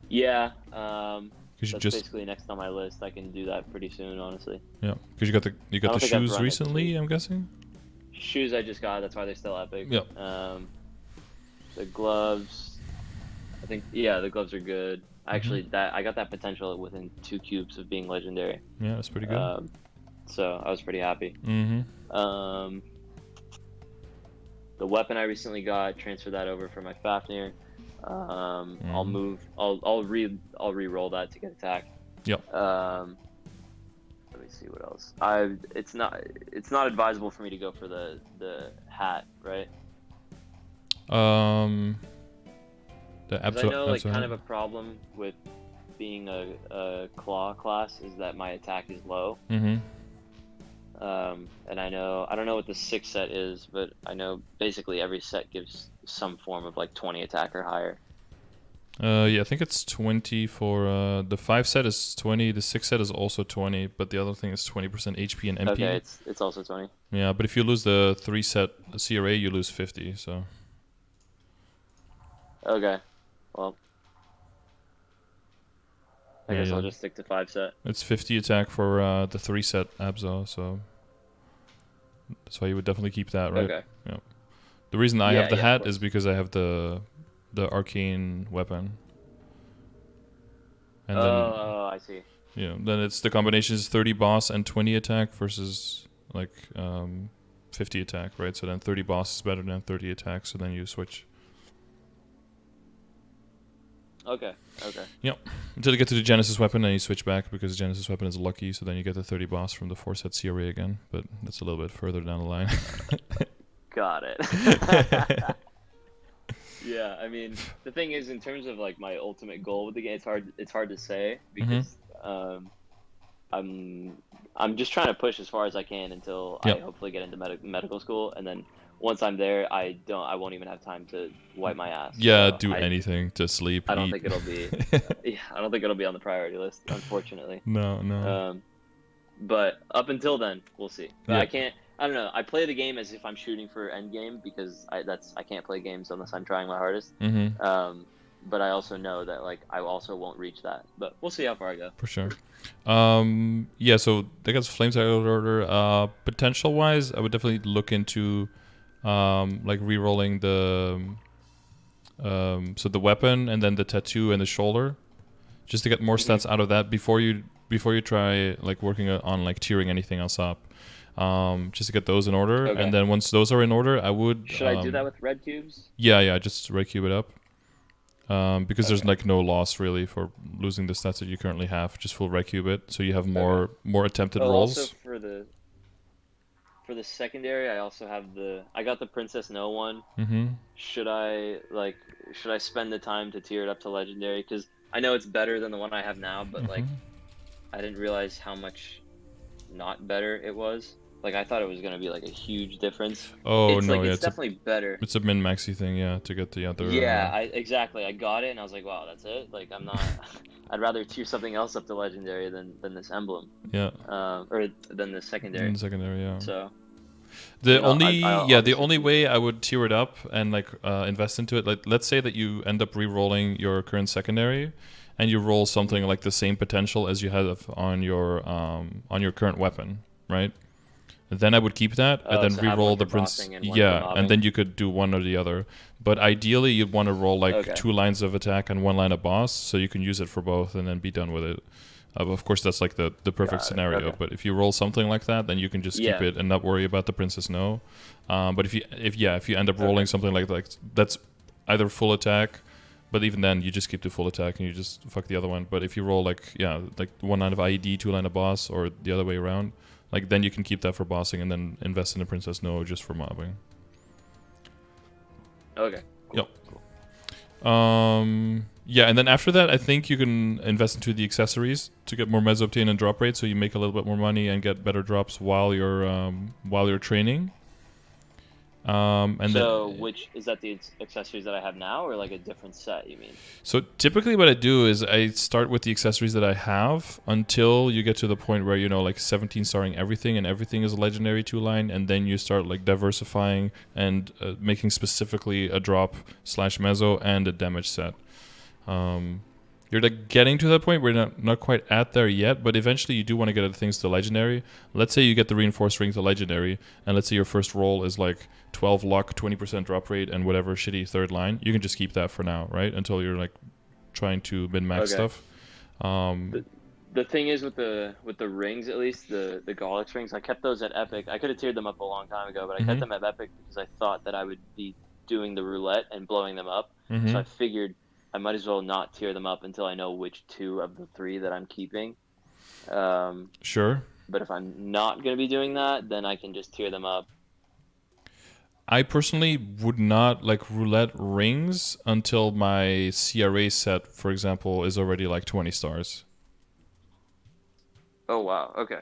Yeah. That's basically next on my list. I can do that pretty soon, honestly. Yeah, because you got the shoes recently, I'm guessing. Shoes I just got. That's why they're still epic. Yep. The gloves, I think. Yeah, the gloves are good. Actually, I got that potential within 2 cubes of being legendary. Yeah, that's pretty good. So I was pretty happy. The weapon I recently got, transfer that over for my Fafnir. I'll re-roll that to get attack. Yep. Let me see what else. It's not advisable for me to go for the hat, right? The I know like kind of a problem with being a claw class is that my attack is low. And I don't know what the 6 set is, but I know basically every set gives some form of like 20 attack or higher. Yeah, I think it's 20 for the 5 set is 20, the 6 set is also 20, but the other thing is 20% HP and MP. Okay, it's also 20. Yeah, but if you lose the 3 set CRA, you lose 50, so. Okay, well, I guess I'll just stick to 5 set. It's 50 attack for the 3 set Abzo, so that's why you would definitely keep that, right? Okay. Yeah. The reason I have the hat is because I have the Arcane weapon. And then, I see. Yeah, then it's the combination is 30 boss and 20 attack versus like 50 attack, right? So then 30 boss is better than 30 attack, so then you switch. Okay. Yep. Until you get to the Genesis weapon, then you switch back because Genesis weapon is lucky, so then you get the 30 boss from the 4 set CRA again, but that's a little bit further down the line. Got it. Yeah, I mean, the thing is, in terms of like my ultimate goal with the game, it's hard to say because I'm just trying to push as far as I can until I hopefully get into medical school, and then once I'm there, I won't even have time to wipe my ass. Yeah, so anything to sleep. I don't think it'll be. I don't think it'll be on the priority list, unfortunately. No. But up until then, we'll see. But I don't know. I play the game as if I'm shooting for end game because I can't play games unless I'm trying my hardest. But I also know that like I also won't reach that. But we'll see how far I go. For sure. Yeah. So I guess Flames out of order. Potential wise, I would definitely look into like re-rolling the so the weapon and then the tattoo and the shoulder, just to get more Mm-hmm. stats out of that before you try like working on like tiering anything else up. Just to get those in order, Okay. and then once those are in order, I would Should I do that with red cubes? yeah, just red cube it up. Because there's Okay. like no loss really for losing the stats that you currently have. Just full red cube it, so you have Okay. more attempted Oh, also rolls. for the secondary, I also have I got the Princess No one. Mm-hmm. Should I spend the time to tier it up to legendary? Because I know it's better than the one I have now, but Mm-hmm. like I didn't realize how much not better it was. Like I thought it was gonna be like a huge difference. Oh It's no, like yeah, it's definitely better. it's a min maxi thing, yeah, to get the other. Yeah, I exactly. I got it and I was like, wow, that's it. Like I'm not. I'd rather tier something else up to legendary than this emblem, Yeah, or than the in secondary. the secondary, yeah. So I The mean, only I'll yeah, the obviously only keep it. way I would tier it up and like invest into it, like let's say that you end up re-rolling your current secondary, and you roll something Mhm. like the same potential as you have on your current weapon, right? Then I would keep that and Oh, then so have one re-roll the for prince. bossing and one for Yeah, and mobbing. then you could do one or the other. But ideally, you'd want to roll like Okay. 2 lines of attack and 1 line of boss, so you can use it for both and then be done with it. Of course, that's like the perfect Got it. scenario. Okay. But if you roll something like that, then you can just keep Yeah. it and not worry about the Princess No. But if you end up rolling Okay. something like that's either full attack, but even then you just keep the full attack and you just fuck the other one. But if you roll like 1 line of IED, 2 line of boss, or the other way around, like then you can keep that for bossing and then invest in the Princess No just for mobbing. Okay. Yep. Cool. Cool. Yeah, and then after that, I think you can invest into the accessories to get more meso-obtain and drop rate, so you make a little bit more money and get better drops while you're training. And So, then which is that the accessories that I have now, or like a different set? You mean? so typically what I do is I start with the accessories that I have until you get to the point where like 17 starring everything and everything is a legendary 2 line, and then you start like diversifying and making specifically a drop slash meso and a damage set. You're like getting to that point. We're not quite at there yet, but eventually you do want to get things to legendary. Let's say you get the reinforced ring to legendary, and let's say your first roll is like 12 luck, 20% drop rate, and whatever shitty 3rd line. You can just keep that for now, right? Until you're like trying to min max Okay. stuff. Um, The the thing is with the rings, at least the Golix rings, I kept those at Epic. I could have tiered them up a long time ago, but I kept mhm, them at Epic because I thought that I would be doing the roulette and blowing them up. So I mhm. figured I might as well not tier them up until I know which two of the three that I'm keeping. Um, Sure. but if I'm not going to be doing that, then I can just tier them up. I personally would not like roulette rings until my CRA set, for example, is already like 20 stars. Oh wow, okay.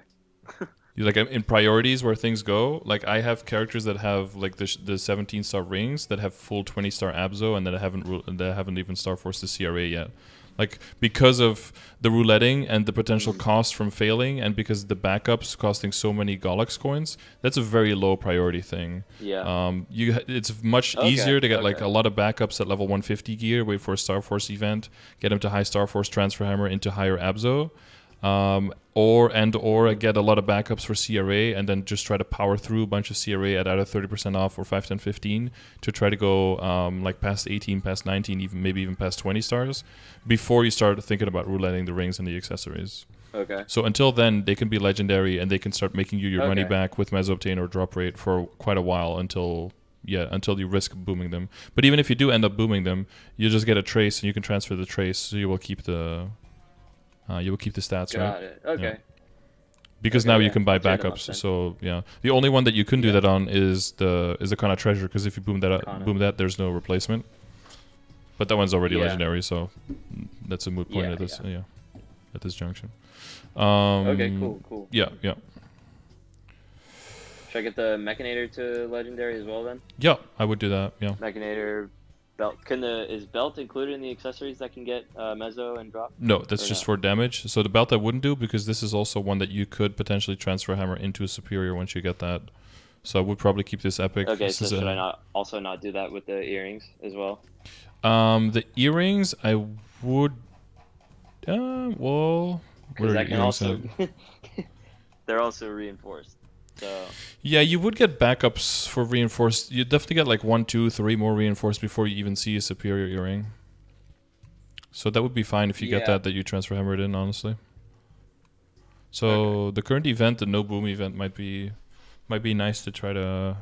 Like in priorities where things go, like I have characters that have like the 17-star rings that have full 20-star abso and that haven't even star forced the CRA yet. Like because of the rouletting and the potential Mm, cost from failing, and because the backups costing so many Golux coins, that's a very low priority thing. yeah. It's much Okay, easier to get like okay. a lot of backups at level 150 gear, wait for a Star Force event, get them to high Star Force transfer hammer into higher abso, or Hmm. get a lot of backups for CRA and then just try to power through a bunch of CRA at either 30% off or 5, 10, 15 to try to go like past 18, past 19, even maybe even past 20 stars before you start thinking about rouletting the rings and the accessories. Okay, So until then, they can be legendary and they can start making you your money okay. back with meso-obtain or drop rate for quite a while until you risk booming them. But even if you do end up booming them, you just get a trace and you can transfer the trace, so you will keep the stats, right? Got it. Yeah. Okay. Because now Okay, you yeah. can buy I'll tear them up backups. then. So yeah, the only one that you couldn't do Yeah. that on is the Kana treasure, because if you Kana. boom that, there's no replacement. But that one's already Yeah. legendary, so that's a moot point Yeah, at this yeah. at this junction. Okay, cool, cool. Yeah, yeah, Should I get the Mechanator to legendary as well then? yeah. I would do that. Yeah. Mechanator belt. Is belt included in the accessories that can get Mezzo and drop? No, that's Or just no? for damage. So the belt I wouldn't do, because this is also one that you could potentially transfer hammer into a superior once you get that. So I would probably keep this epic. Okay, This so is should I a not also not do that with the earrings as well? the earrings I would well, what Because are that your can earrings also at? they're also reinforced. So Yeah, you would get backups for reinforced. You'd definitely get like 1, 2, 3 more reinforced before you even see a superior earring. So that would be fine if you get Yeah. that you transfer hammer it in, honestly. So Okay. the current event, the no boom event, might be nice to try to.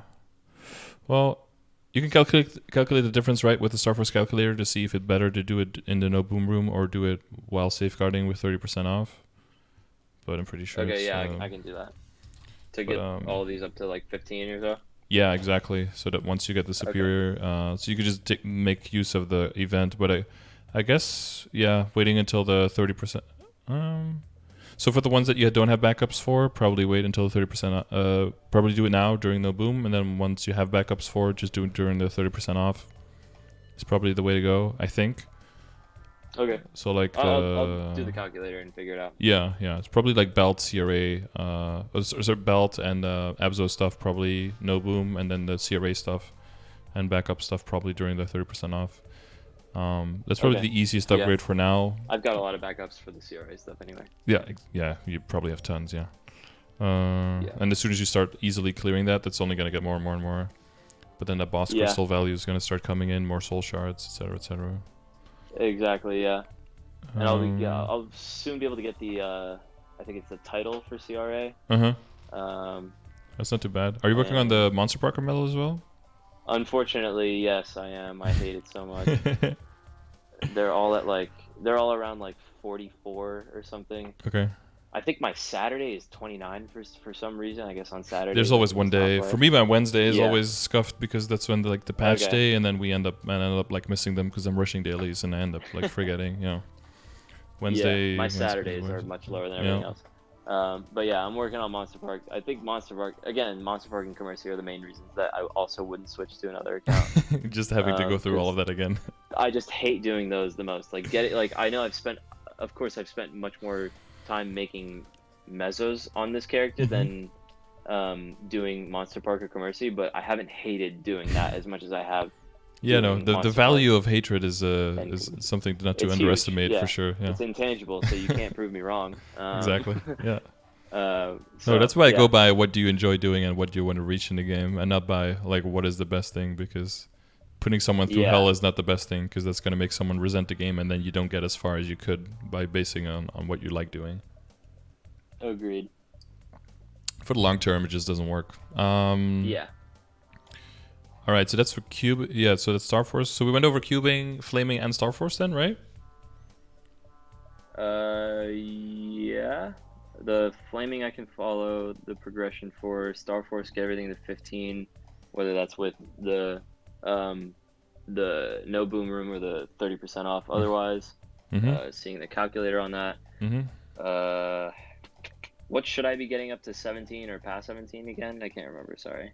Well, you can calculate the difference, right, with the Starforce calculator to see if it's better to do it in the no boom room or do it while safeguarding with 30% off. But I'm pretty sure Okay, it's. yeah, I can do that to But get all of these up to like 15 or so. yeah, exactly. So that once you get the Okay. superior, so you could just make use of the event. But I guess yeah, waiting until the 30%. So for the ones that you don't have backups for, probably wait until the 30%. Probably do it now during the boom, and then once you have backups for, just do it during the 30% off. It's probably the way to go, I think. Okay. So like I'll do the calculator and figure it out. yeah, it's probably like belt, CRA, belt and Abzo stuff probably no boom, and then the CRA stuff and backup stuff probably during the 30% off. That's probably Okay. the easiest Yeah. upgrade for now. I've got a lot of backups for the CRA stuff anyway. Yeah, you probably have tons, yeah. And as soon as you start easily clearing that, that's only going to get more and more and more. But then that boss crystal value is going to start coming in, more soul shards, etc., etc. Exactly, yeah. And I'll soon be able to get the I think it's the title for CRA. That's not too bad. Are you working on the Monster Parker medal as well? Unfortunately, yes, I am. I hate it so much. They're all around like 44 or something. Okay. I think my Saturday is 29 for some reason. I guess on Saturday. There's always one day. For me, my Wednesday is always scuffed because that's when the patch day, and then I end up like missing them because I'm rushing dailies, and I end up like forgetting. Wednesday. Yeah, my Saturdays are much lower than everything else. But yeah, I'm working on Monster Park. I think Monster Park and Commercy are the main reasons that I also wouldn't switch to another account. Just having to go through all of that again. I just hate doing those the most. I know I've spent much more time making mezzos on this character than doing Monster Park or Commercy, but I haven't hated doing that as much as I have. Yeah, no, the value of hatred is something not to underestimate for sure. Yeah. It's intangible, so you can't prove me wrong. Exactly. Yeah. No, that's why I go by what do you enjoy doing and what do you want to reach in the game, and not by like what is the best thing, because putting someone through hell is not the best thing, because that's going to make someone resent the game, and then you don't get as far as you could by basing on what you like doing. Agreed. For the long term, it just doesn't work. Yeah. All right, so that's for cube. Yeah, so that's Star Force. So we went over cubing, flaming, and Star Force then, right? Yeah. The flaming I can follow the progression for. Star Force, get everything to 15, whether that's with the no boom room or the 30% off. Otherwise, seeing the calculator on that. What should I be getting up to 17 or past 17 again? I can't remember. Sorry.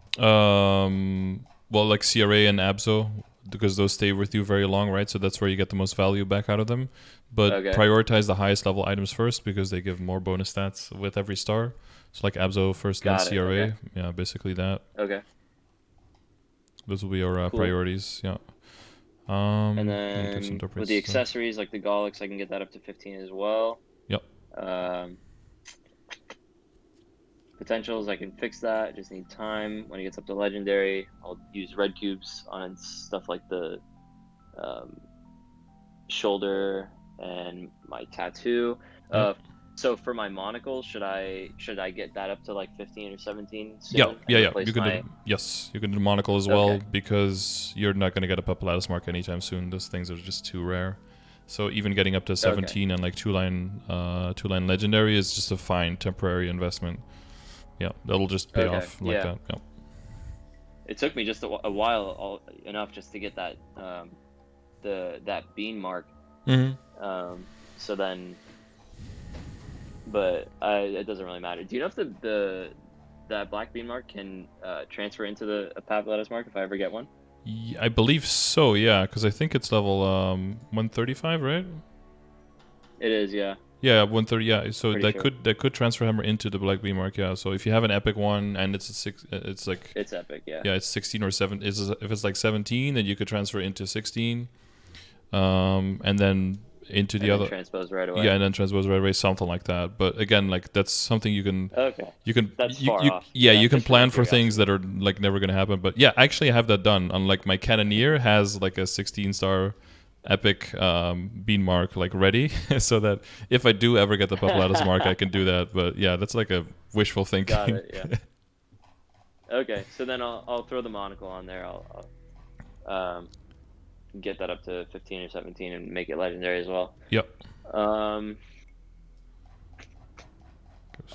Well, like CRA and Abzo, because those stay with you very long, right? So that's where you get the most value back out of them. But prioritize the highest level items first, because they give more bonus stats with every star. So like Abzo first, then CRA. Okay. Yeah, basically that. Okay. Those will be your priorities. Yeah. And then with the accessories, like the Golics, I can get that up to 15 as well. Yep. Potentials, I can fix that. Just need time. When it gets up to legendary, I'll use red cubes on stuff like the shoulder and my tattoo. So for my monocle, should I get that up to like 15 or 17 soon? Yeah. You can do monocle as well, because you're not going to get a Papulatus mark anytime soon. Those things are just too rare. So even getting up to 17 and like two line legendary is just a fine temporary investment. Yeah, that'll just pay off like that. Yeah. It took me just a while enough just to get that that bean mark. So then, but it doesn't really matter. Do you know if that black bean mark can transfer into the Papulatus mark if I ever get one? Yeah, I believe so. Yeah, because I think it's level 135, right? It is, yeah. Yeah, 130. Yeah, so Pretty that could transfer hammer into the black beam mark. Yeah, so if you have an epic one and it's it's epic. Yeah. Yeah, it's 16 or 7. If it's like 17, then you could transfer into 16, and then into the other. Transpose right away. Yeah, and then transpose right away, something like that. But again, like that's something you can. Okay. You can. That's far off. Yeah, you can plan for things that are like never gonna happen. But yeah, actually, I have that done. Unlike my Cannoneer has like a 16 star epic bean mark like ready, so that if I do ever get the Papulatus mark, I can do that. But yeah, that's like a wishful thinking. Got it. Yeah. Okay, so then I'll throw the monocle on there. I'll get that up to 15 or 17 and make it legendary as well. Yep. I'll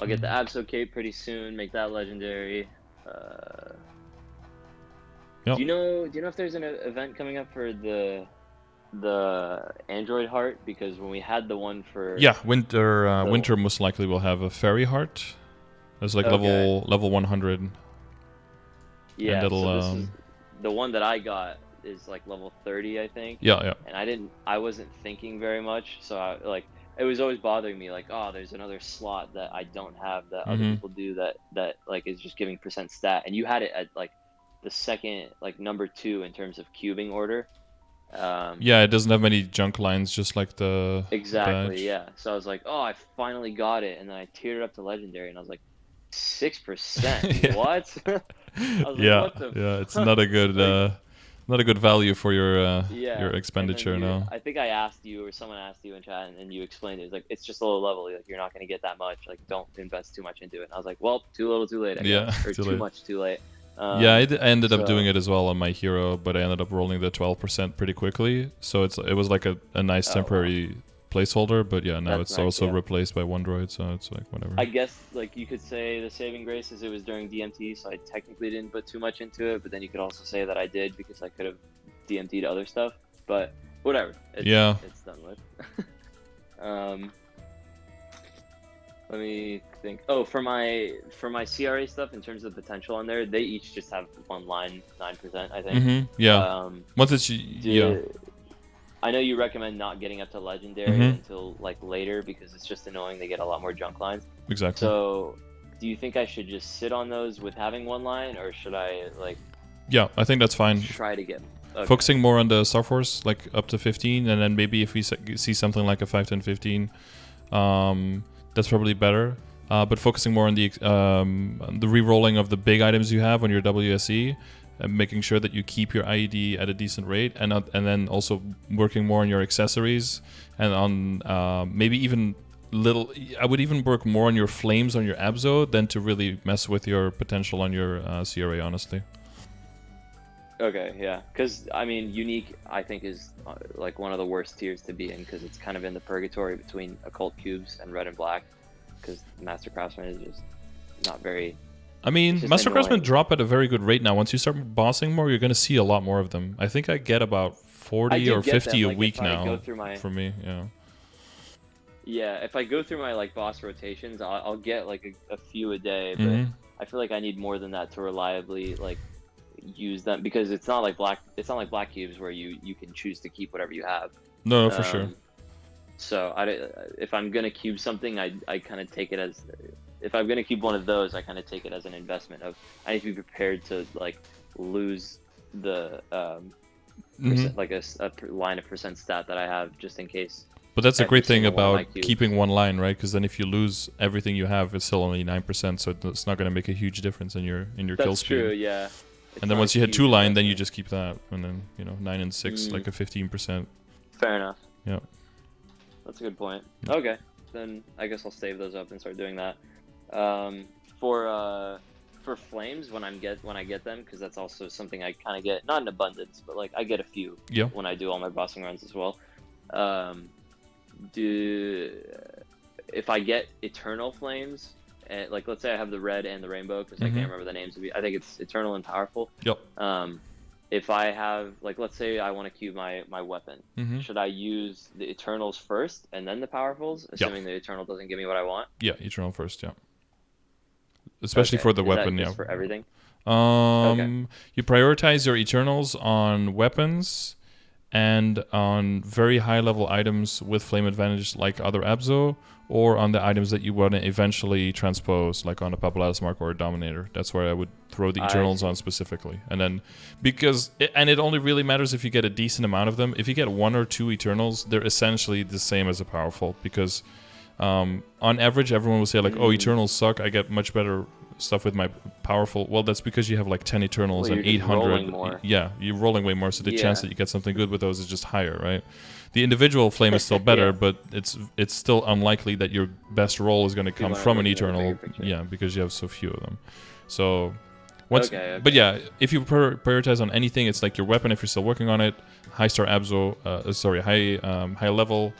get the Abso Cape pretty soon. Make that legendary. Yep. Do you know if there's an event coming up for the Android heart? Because when we had the one for winter most likely will have a fairy heart. It's like level 100. Yeah, and it'll, so this is, the one that I got is like level 30, I think. Yeah. And I wasn't thinking very much, so it was always bothering me, like, oh, there's another slot that I don't have that other people do that like is just giving percent stat, and you had it at like the second, like number 2 in terms of cubing order. Yeah, it doesn't have many junk lines, just like the exactly badge. Yeah. So I was like, oh, I finally got it, and then I tiered it up to legendary, and I was like, 6%. What? It's not a good not a good value for your expenditure now. I think I asked you, or someone asked you in chat, and you explained it. It was like, it's just a low level. Like, you're not going to get that much. Like, don't invest too much into it. And I was like, well, too little, too late. I guess. Or too much, too late. I ended up doing it as well on my hero, but I ended up rolling the 12% pretty quickly. So it was like a nice temporary placeholder, but yeah, now it's also replaced by one droid, so it's like whatever. I guess like you could say the saving grace is it was during DMT, so I technically didn't put too much into it, but then you could also say that I did because I could have DMT'd other stuff, but whatever. It's done with. Let me think. Oh, for my CRA stuff, in terms of potential on there, they each just have one line, 9%, I think. Once it's I know you recommend not getting up to legendary until like later because it's just annoying. They get a lot more junk lines. Exactly. So, do you think I should just sit on those with having one line, or should I like? Yeah, I think that's fine. Try to get focusing more on the Star Force, like up to 15, and then maybe if we see something like a 5, 10, 15, that's probably better. But focusing more on the re-rolling of the big items you have on your WSE. And making sure that you keep your IED at a decent rate, and then also working more on your accessories and on maybe even I would even work more on your flames on your Abso than to really mess with your potential on your CRA, honestly. Okay, yeah, because I mean, unique I think is like one of the worst tiers to be in because it's kind of in the purgatory between occult cubes and red and black, because Master Craftsman is just not very. I mean, Master Craftsmen drop at a very good rate now. Once you start bossing more, you're going to see a lot more of them. I think I get about 40 or 50 a week now for me, yeah. Yeah, if I go through my like boss rotations, I'll get like a few a day, but I feel like I need more than that to reliably like use them, because it's not like black cubes where you can choose to keep whatever you have. No, for sure. So if I'm going to cube something, I kind of take it as... If I'm gonna keep one of those, I kind of take it as an investment of I need to be prepared to like lose the like a line of percent stat that I have just in case. But that's a great thing about keeping one line, right? Because then if you lose everything you have, it's still only 9%, so it's not gonna make a huge difference in your kill speed. That's true, yeah. And then once you hit 2 line, then you just keep that, and then 9 and 6, like a 15%. Fair enough. Yeah. That's a good point. Okay, then I guess I'll save those up and start doing that. For flames when I get them, because that's also something I kind of get, not in abundance, but like I get a few when I do all my bossing runs as well. If I get eternal flames, and like let's say I have the red and the rainbow, because I can't remember the names of it. I think it's eternal and powerful. Yep. If I have, like, let's say I want to cube my weapon, should I use the eternals first and then the powerfuls, assuming the eternal doesn't give me what I want? Yeah, eternal first. Yeah. Especially for the weapon, just for everything? You prioritize your Eternals on weapons and on very high level items with flame advantage like other Abso, or on the items that you want to eventually transpose, like on a Papulatus Mark or a Dominator. That's where I would throw the Eternals on specifically. And then, it only really matters if you get a decent amount of them. If you get 1 or 2 Eternals, they're essentially the same as a powerful, because on average, everyone will say like, "Oh, Eternals suck. I get much better stuff with my powerful. Well, that's because you have like 10 Eternals Well, and you're just 800. rolling more. Yeah, you're rolling way more, so the Yeah. chance that you get something good with those is just higher, right? The individual flame is still better, Yeah. but it's still unlikely that your best roll is going to come wanna from look an into the Eternal. bigger picture. Yeah, because you have so few of them. So once, Okay. but yeah, if you prioritize on anything, it's like your weapon if you're still working on it, high star abso, high level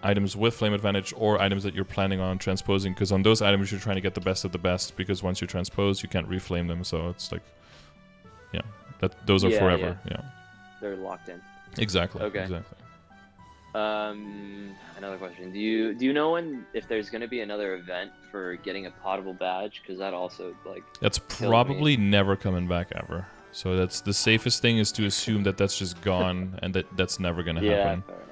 items with flame advantage, or items that you're planning on transposing, because on those items you're trying to get the best of the best, because once you transpose you can't reflame them, so it's like, yeah, that those are Yeah, forever. Yeah, They're locked in. exactly. Okay. Exactly. Another question. Do you know if there's gonna be another event for getting a potable badge? Because that also like That's kills me. probably never coming back ever. So that's the safest thing, is to assume that that's just gone and that's never gonna happen. Fair enough.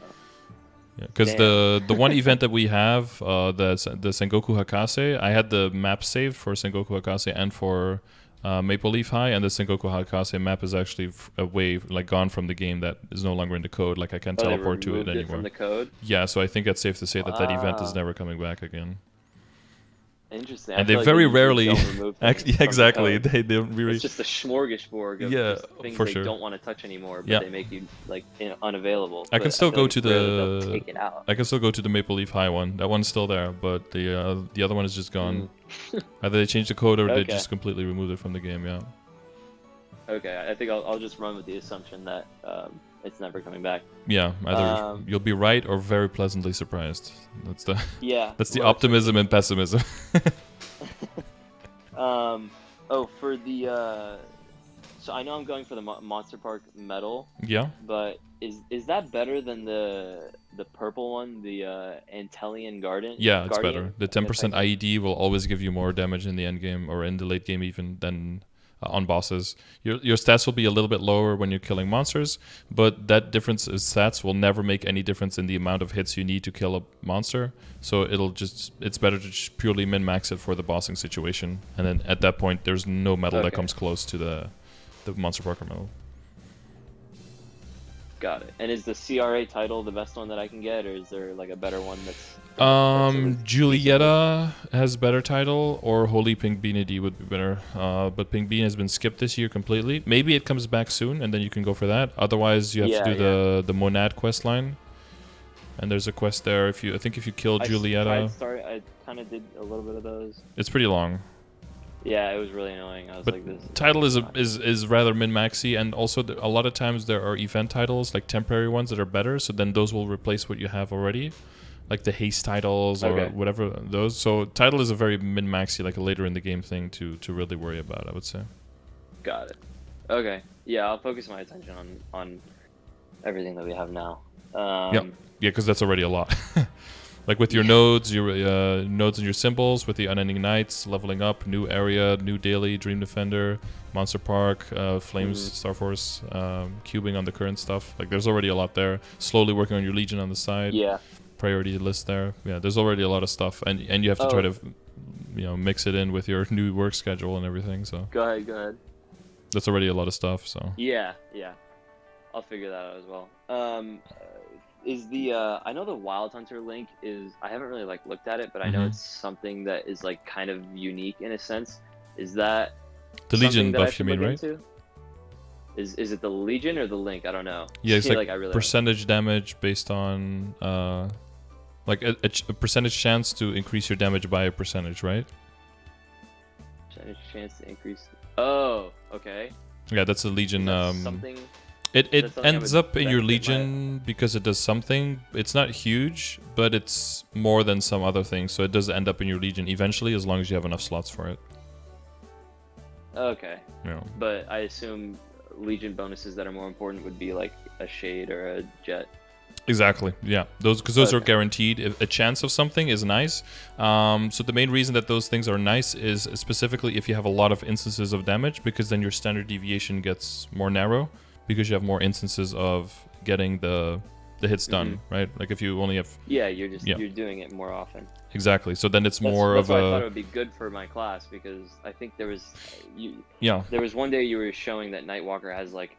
Because the one event that we have, the Sengoku Hakase, I had the map saved for Sengoku Hakase and for Maple Leaf High, and the Sengoku Hakase map is actually away, like gone from the game. That is no longer in the code. Like I can't teleport to it They removed anymore. from the code. Yeah, so I think it's safe to say that that event is Wow. never coming back again. Interesting. And I they feel like very usually rarely, don't remove from the exactly, code. they don't really. It's just a smorgasbord of Yeah, just things for they sure. don't want to touch anymore, but Yeah. they make you like unavailable. I can But still feel go like to it's rare that they'll the. take it out. I can still go to the Maple Leaf High one. That one's still there, but the other one is just gone. Either they changed the code or they Okay. just completely removed it from the game. Yeah. Okay, I think I'll just run with the assumption that it's never coming back. Yeah. Either you'll be right or very pleasantly surprised. That's the. Yeah. That's the well, optimism and pessimism. For the so I know I'm going for the Monster Park medal, Yeah. but is that better than the purple one, the Antelian Garden? Yeah, it's Guardian? better. The 10% IED will always give you more damage in the end game or in the late game even than on bosses. Your stats will be a little bit lower when you're killing monsters, but that difference in stats will never make any difference in the amount of hits you need to kill a monster. So it's better to just purely min-max it for the bossing situation, and then at that point there's no medal that Okay. comes close to the Monster Parker medal. Got it. And is the CRA title the best one that I can get, or is there like a better one that's Julieta has better title, or Holy Pink Beanity would be better. But Pink Bean has been skipped this year completely. Maybe it comes back soon, and then you can go for that. Otherwise, you have to do the Monad quest line. And there's a quest there. I think if you kill Julieta, I kind of did a little bit of those. it's pretty long. Yeah, it was really annoying. I was But like, this title is rather min-maxy, and also a lot of times there are event titles, like temporary ones, that are better. So then those will replace what you have already, like the haste titles or whatever those. So title is a very min-maxy, like a later in the game thing to really worry about, I would say. Got it. Okay. Yeah, I'll focus my attention on everything that we have now. Yeah, because that's already a lot. Like with your nodes, nodes and your symbols, with the Unending Nights, leveling up, new area, new daily, Dream Defender, Monster Park, Flames, Star Force, cubing on the current stuff. Like there's already a lot there. Slowly working on your Legion on the side. Yeah. Priority list there. Yeah, there's already a lot of stuff, and you have to try to, mix it in with your new work schedule and everything. So Go ahead. that's already a lot of stuff. So Yeah. I'll figure that out as well. Is the I know the Wild Hunter link is, I haven't really like looked at it, but I know it's something that is like kind of unique in a sense. Is that the Legion buff, you mean, right? Into? Is it the Legion or the link? I don't know. Yeah, it's like I really percentage damage based on like a percentage chance to increase your damage by a percentage, right? Percentage chance to increase. Oh, okay. Yeah, that's a Legion. Something. It ends up in your benefit Legion because it does something. It's not huge, but it's more than some other things. So it does end up in your Legion eventually, as long as you have enough slots for it. Okay. Yeah. But I assume Legion bonuses that are more important would be like a Shade or a Jet. Exactly. Yeah. Those are guaranteed. A chance of something is nice. So the main reason that those things are nice is specifically if you have a lot of instances of damage, because then your standard deviation gets more narrow, because you have more instances of getting the hits done, right? Like if you only have... Yeah, you're doing it more often. Exactly. So then it's That's more why of I a... thought it would be good for my class, because I think there was... There was one day you were showing that Nightwalker has like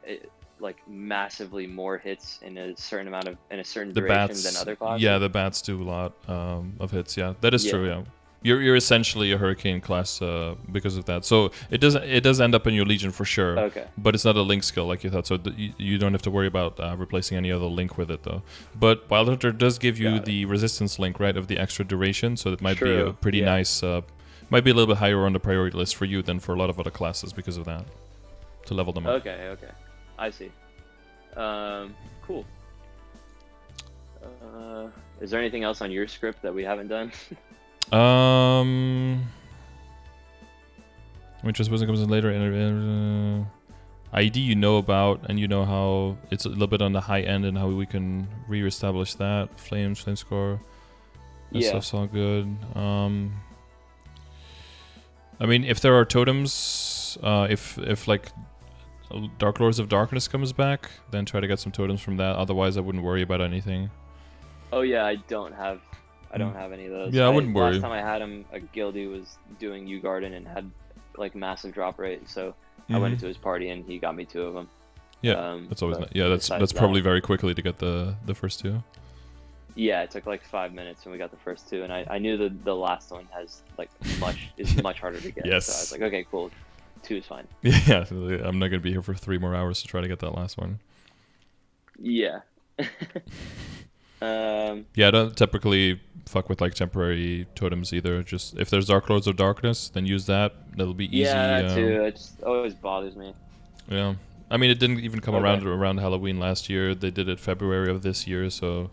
massively more hits in a certain duration than other classes. Yeah, the bats do a lot of hits. Yeah, that is true. Yeah, You're essentially a Hurricane class because of that. So it does end up in your Legion for sure. Okay. But it's not a link skill like you thought. So you don't have to worry about replacing any other link with it though. But Wild Hunter does give you the resistance link, right, of the extra duration. So it might be a pretty nice. Might be a little bit higher on the priority list for you than for a lot of other classes because of that. To level them up. Okay. I see. Cool. Is there anything else on your script that we haven't done? Which I suppose it comes in later. ID you know about, and you know how it's a little bit on the high end and how we can re-establish that. Flame score. That stuff's all good. I mean, if there are totems, if like Dark Lords of Darkness comes back, then try to get some totems from that. Otherwise, I wouldn't worry about anything. Oh yeah, I don't have any of those. Yeah, I wouldn't worry. Last time I had him, a guildie was doing U Garden and had like massive drop rate, so I went into his party and he got me 2 of them. Yeah, that's always that's probably very quickly to get the first 2. Yeah, it took like 5 minutes and we got the first 2, and I knew that the last one has like is much harder to get. Yes. So I was like, okay, cool, 2 is fine. Yeah, I'm not gonna be here for 3 more hours to try to get that last one. Yeah. Yeah, I don't typically fuck with like temporary totems either. Just if there's Dark Lords of Darkness, then use that. That'll be easy. Yeah, that too. It just always bothers me. Yeah, I mean, it didn't even come around Halloween last year. They did it February of this year, so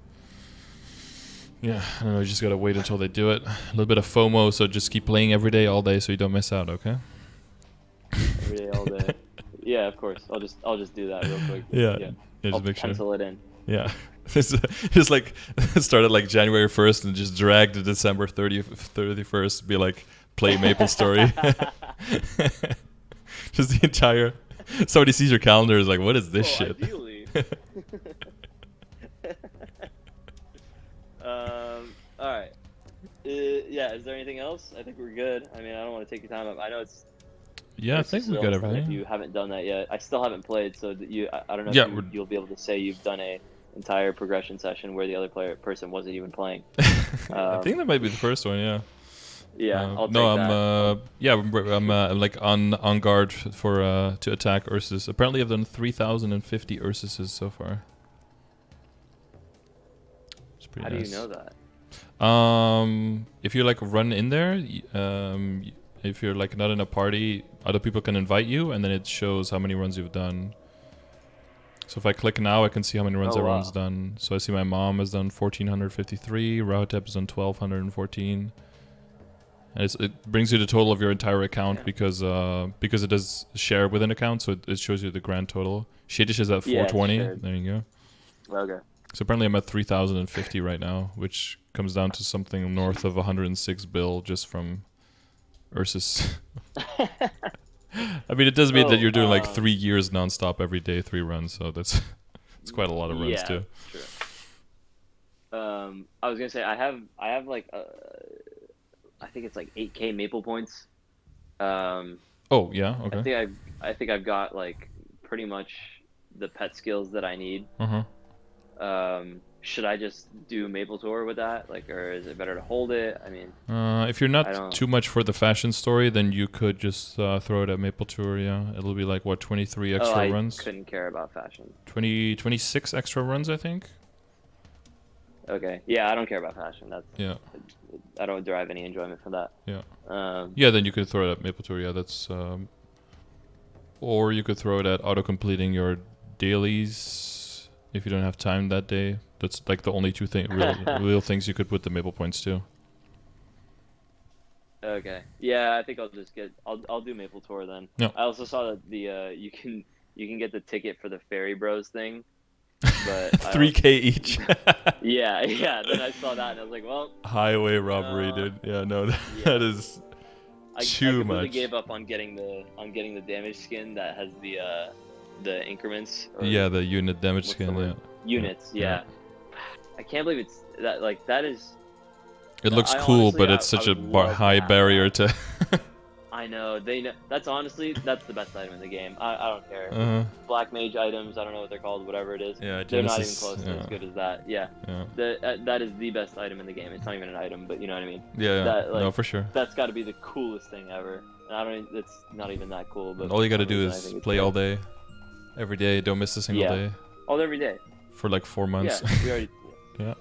yeah, I don't know. You just gotta wait until they do it. A little bit of FOMO, so just keep playing every day, all day, so you don't miss out. Okay. Every day, all day. Yeah, of course. I'll just do that real quick. Yeah, I'll just make sure. pencil it in. Yeah. Just like started like January 1st and just dragged to December 31st. Be like play Maple Story. Just the entire. Somebody sees your calendar is like, what is this shit? Ideally. All right. Yeah. Is there anything else? I think we're good. I mean, I don't want to take your time up. I know it's. Yeah, I think we got everything. If you haven't done that yet, I still haven't played, so I don't know if you'll be able to say you've done a entire progression session where the other person wasn't even playing. I think that might be the first one. Yeah. Yeah. I'll take that. I'm like on guard for to attack Ursus. Apparently, I've done 3,050 Ursuses so far. It's pretty nice. How do you know that? If you like run in there, if you're like not in a party, other people can invite you, and then it shows how many runs you've done. So if I click now, I can see how many runs everyone's done. So I see my mom has done 1,453, Rahotep has done 1,214. And it brings you the total of your entire account because it does share with an account, so it shows you the grand total. Shadish is at 420. There you go. Okay. So apparently I'm at 3,050 right now, which comes down to something north of 106 bill just from Ursus. I mean, it does mean that you're doing like 3 years nonstop every day, 3 runs, so it's quite a lot of runs too. True. I was gonna say I have like I think it's like 8K maple points. Oh yeah, okay. I think I've got like pretty much the pet skills that I need. Should I just do Maple Tour with that, like, or is it better to hold it? I mean, if you're not too much for the fashion story, then you could just throw it at Maple Tour. Yeah, it'll be like what 23 extra runs. I couldn't care about fashion. 26 extra runs, I think. Okay, yeah, I don't care about fashion. Yeah. I don't derive any enjoyment from that. Yeah. Yeah, then you could throw it at Maple Tour. Yeah, that's. Or you could throw it at auto completing your dailies if you don't have time that day. That's like the only 2 real things you could put the Maple points to. Okay. Yeah, I think I'll do Maple Tour then. No. I also saw that you can get the ticket for the Fairy Bros thing. But 3K each. yeah. Then I saw that and I was like, well. Highway robbery, dude. Yeah, no, that is too much. I completely gave up on getting the damage skin that has the increments. Yeah, the unit damage skin. Yeah. Units. Yeah. I can't believe it's that. Like that is. It looks cool, but it's such a high barrier to. I know they know. That's honestly that's the best item in the game. I don't care. Uh-huh. Black mage items. I don't know what they're called. Whatever it is. Yeah, They're not even Genesis, close to yeah. as good as that. Yeah. Yeah. That is the best item in the game. It's not even an item, but you know what I mean. Yeah, That like no, for sure. that's got to be the coolest thing ever. And I don't. It's not even that cool. But And all you for gotta some do reason, I is think it's play cool. all day, every day. Don't miss a single Yeah. day All every day. for like 4 months. Yeah. We already. Yeah.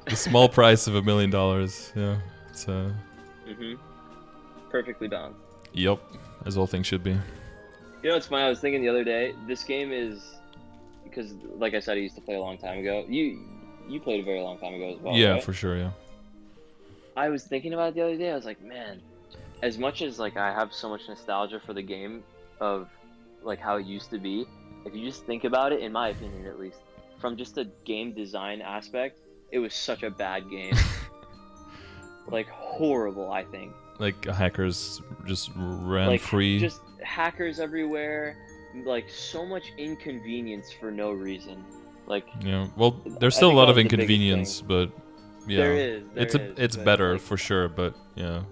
The small price of $1 million. Yeah, it's Perfectly balanced. Yep, as all things should be. You know what's funny? I was thinking the other day. This game is because, like I said, I used to play a long time ago. You played a very long time ago as well. Yeah, right? for sure. Yeah. I was thinking about it the other day. I was like, man, as much as like I have so much nostalgia for the game of like how it used to be, if you just think about it, in my opinion at least, from just a game design aspect, it was such a bad game. Like horrible, I think. Like hackers just ran Like free. just hackers everywhere, like so much inconvenience for no reason. Like Yeah. Well, there's I still a think lot that of was the biggest inconvenience, but yeah, There is. it's but, better like, for sure. But yeah.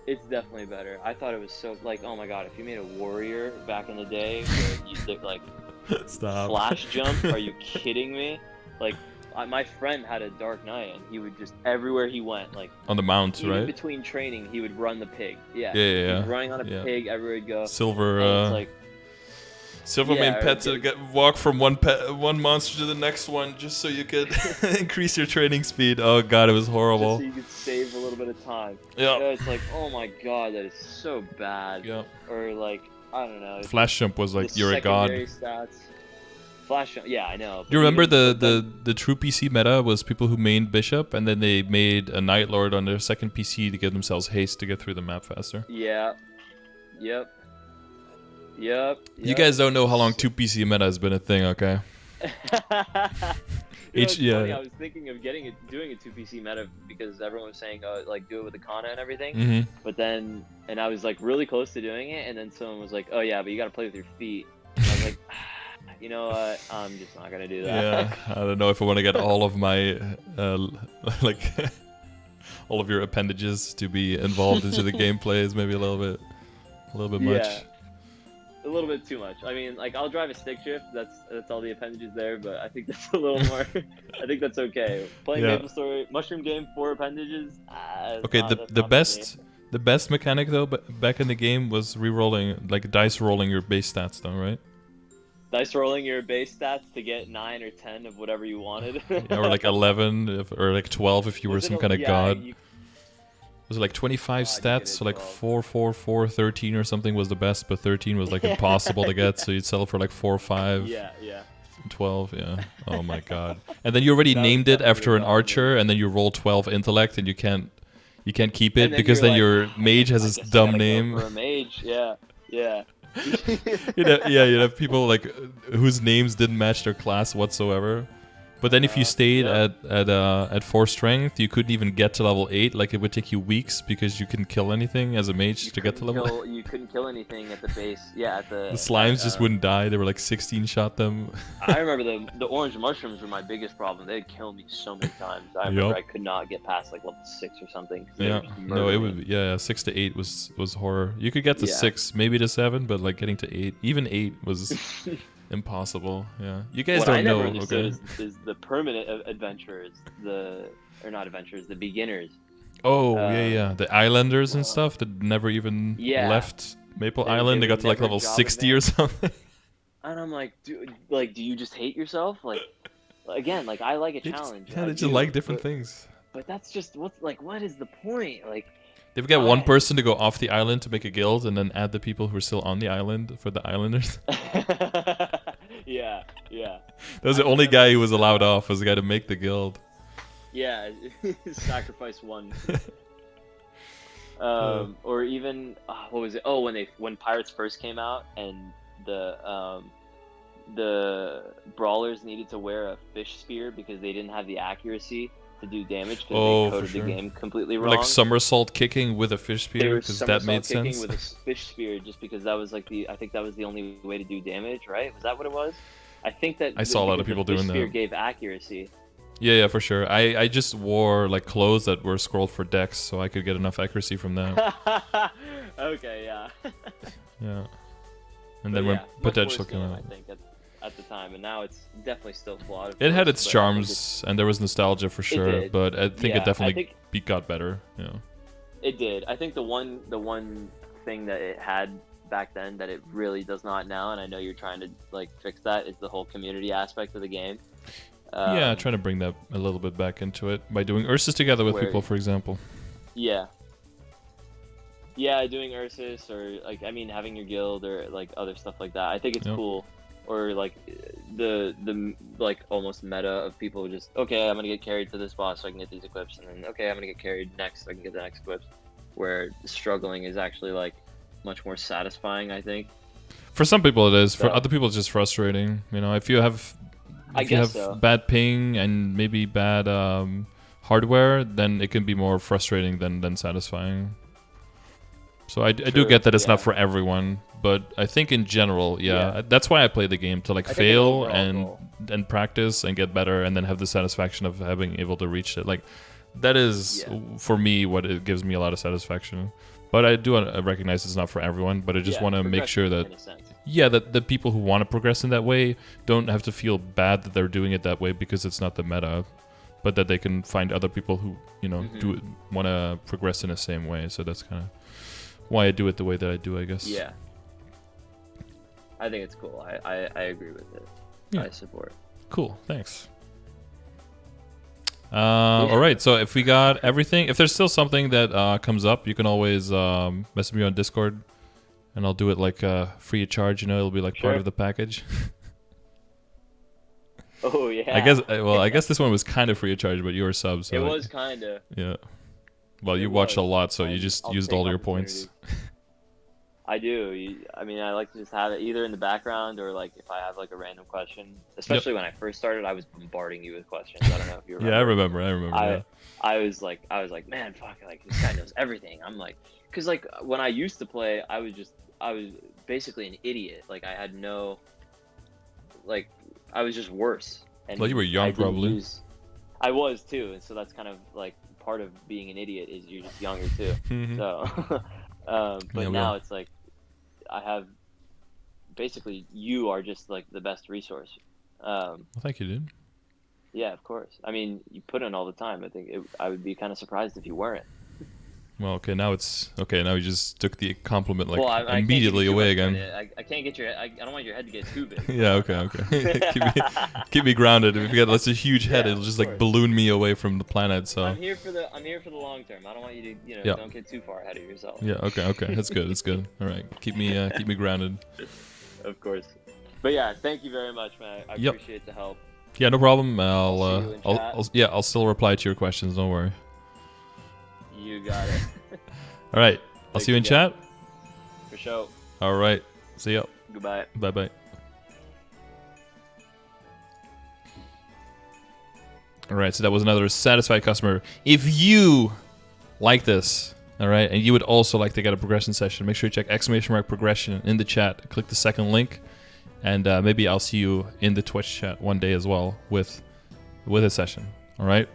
It's definitely better. I thought it was so like, oh my god, if you made a warrior back in the day where you did like Stop. flash jump, are you kidding me? Like my friend had a Dark Knight and he would just everywhere he went, like On the mount, even right? between training, he would run the pig. Yeah. Yeah, He'd yeah. be running on a Yeah. pig everywhere he'd go. Silver. And it's like Silver yeah, main or pet to walk from one monster to the next one, just so you could increase your training speed. Oh god, it was just horrible. so you could save a little bit of time. Yeah. You know, it's like, oh my god, that is so bad. Yeah. Or like, I don't know. Flash jump was like the you're a god. secondary stats. Flash jump, yeah, I know. You remember Even- the true PC meta was people who mained Bishop, and then they made a Night Lord on their second PC to give themselves haste to get through the map faster. Yeah. Yep. Yep. You guys don't know how long 2 PC meta has been a thing, okay? It's funny, yeah. I was thinking of doing a 2PC meta because everyone was saying like do it with the Kana and everything. Mm-hmm. But then and I was like really close to doing it, and then someone was like, "Oh yeah, but you got to play with your feet." And I was like, you know what? I'm just not gonna do that. Yeah, I don't know if I want to get all of my like all of your appendages to be involved into the gameplay is maybe a little bit much. Yeah. A little bit too much. I mean, like I'll drive a stick shift. That's all the appendages there, but I think that's a little more. I think that's okay. Playing Yeah. MapleStory Mushroom Game 4 appendages. Okay, the best mechanic though, back in the game was re-rolling, like dice rolling your base stats, though, right? Dice rolling your base stats to get 9 or 10 of whatever you wanted. Yeah, or like 11, or like 12 if you were Was it some a- kind of yeah, god. you- Was it like 25 God, you stats? could So hit like 12. 4, 4, 4, 13 or something was the best, but 13 was like impossible to get. So you'd sell for like 4, 5, Yeah, yeah. 12. Yeah. Oh my god. And then you already That was named it definitely after an the archer, and then you roll 12 intellect, and you can't keep it And then because you're then like, your "I mage has guess this I dumb gotta go name. for a mage, yeah, yeah. You'd have people like whose names didn't match their class whatsoever. But then if you stayed yeah. at 4 strength, you couldn't even get to level 8. Like it would take you weeks because you couldn't kill anything as a mage to get to level 8. You couldn't kill anything at the base. Yeah, at the. The slimes just wouldn't die. They were like 16 shot them. I remember the orange mushrooms were my biggest problem. They'd kill me so many times. I remember I could not get past like level 6 or something. 'Cause they Yeah. were just No, it murdering would me. be, yeah, 6 to 8 was horror. You could get to Yeah. 6, maybe to 7, but like getting to 8, even 8 was impossible. Yeah. You guys What don't I never know, understood okay? is the permanent adventurers, or not adventurers, the beginners. Oh, yeah. The islanders and well, stuff that never even Yeah. left Maple They Island. They would got to like never level job 60 or advance. something. And I'm like, dude, do you just hate yourself? Like, again, like I like a challenge. Yeah, I they just do, like different but, things. But that's just what is the point? Like, They would get one why? person to go off the island to make a guild and then add the people who are still on the island for the islanders. yeah. That was the only guy who was allowed off, was the guy to make the guild. Yeah, sacrifice one. Or even what was it? Oh, when Pirates first came out and the brawlers needed to wear a fish spear because they didn't have the accuracy to do damage because they coded the game completely Or wrong. like somersault kicking with a fish They spear were because that made somersault kicking sense. with a fish spear just because that was like I think that was the only way to do damage, right? Was that what it was? I think that I saw a lot of because people the fish doing spear that. gave accuracy. Yeah, for sure. I just wore like clothes that were scrolled for dex, so I could get enough accuracy from that. Okay, yeah. Yeah. And But then when yeah, much potential worse came game, out, I think, at the time, and now it's definitely still flawed. Of it had course, its but I think charms and there was nostalgia for it sure. did. But I think it Yeah, I definitely think got better. Yeah. it did. I think the one thing that it had back then that it really does not now, and I know you're trying to like fix that, is the whole community aspect of the game. Yeah, trying to bring that a little bit back into it by doing Ursus together with Where people, for example. yeah, yeah, doing Ursus or like I mean having your guild or like other stuff like that. I think it's Yep. cool. Or like the like almost meta of people just okay, I'm gonna get carried to this boss so I can get these equips, and then okay, I'm gonna get carried next so I can get the next equips. Where struggling is actually like much more satisfying, I think. For some people it is. For So other people it's just frustrating. You know, if you have I guess so. bad ping and maybe bad hardware, then it can be more frustrating than satisfying. So I do True, get that it's yeah. not for everyone, but I think in general, Yeah. that's why I play the game, to like I think an fail overall and goal. practice and get better, and then have the satisfaction of having able to reach it. Like that is Yeah. for me what it gives me a lot of satisfaction. But I do recognize it's not for everyone. But I just Yeah, want to make sure that in a sense. that the people who want to progress in that way don't have to feel bad that they're doing it that way because it's not the meta, but that they can find other people who do want to progress in the same way. So that's kind of why I do it the way that I do, I guess. Yeah. I think it's cool. I agree with it. Yeah. I support. Cool, thanks. All right, so if we got everything, if there's still something that comes up, you can always message me on Discord, and I'll do it like free of charge. You know, it'll be like part Sure. of the package. Oh yeah. I guess this one was kind of free of charge, but you were sub, so it was kind of. yeah. Well, you It watched a was. lot, so you just I'll used take all your points. I do. I mean, I like to just have it either in the background or like if I have like a random question. Especially when I first started, I was bombarding you with questions. I don't know if you remember. Yeah, I remember. Yeah. I was like, man, fuck, like this guy knows everything. I'm like, cause like when I used to play, I was basically an idiot. Like I had no, like, I was just worse. And Well, you were young, probably. I was too, and so that's kind of like part of being an idiot is you're just younger too. So, but now it's like I have basically you are just like the best resource. Well, thank you, dude. Yeah, of course. I mean, you put in all the time. I think I would be kind of surprised if you weren't. Well, okay, now it's okay. Now you just took the compliment like Well, I immediately away again. I can't get your. I don't want your head to get too big. Yeah, okay. keep me grounded. If you get that's a huge head, Yeah, it'll just of like course. balloon me away from the planet. So I'm here for the long term. I don't want you to don't get too far ahead of yourself. yeah, okay. That's good. That's good. All right, keep me grounded. Of course. But yeah, thank you very much, man. I appreciate the help. Yeah, no problem. I'll still reply to your questions. Don't worry. You got it. All right. I'll see you in chat. For sure. All right. See ya. Goodbye. Bye. All right. So that was another satisfied customer. If you like this, all right, and you would also like to get a progression session, make sure you check !progression in the chat. Click the second link, and maybe I'll see you in the Twitch chat one day as well with a session. All right.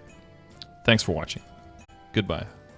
Thanks for watching. Goodbye.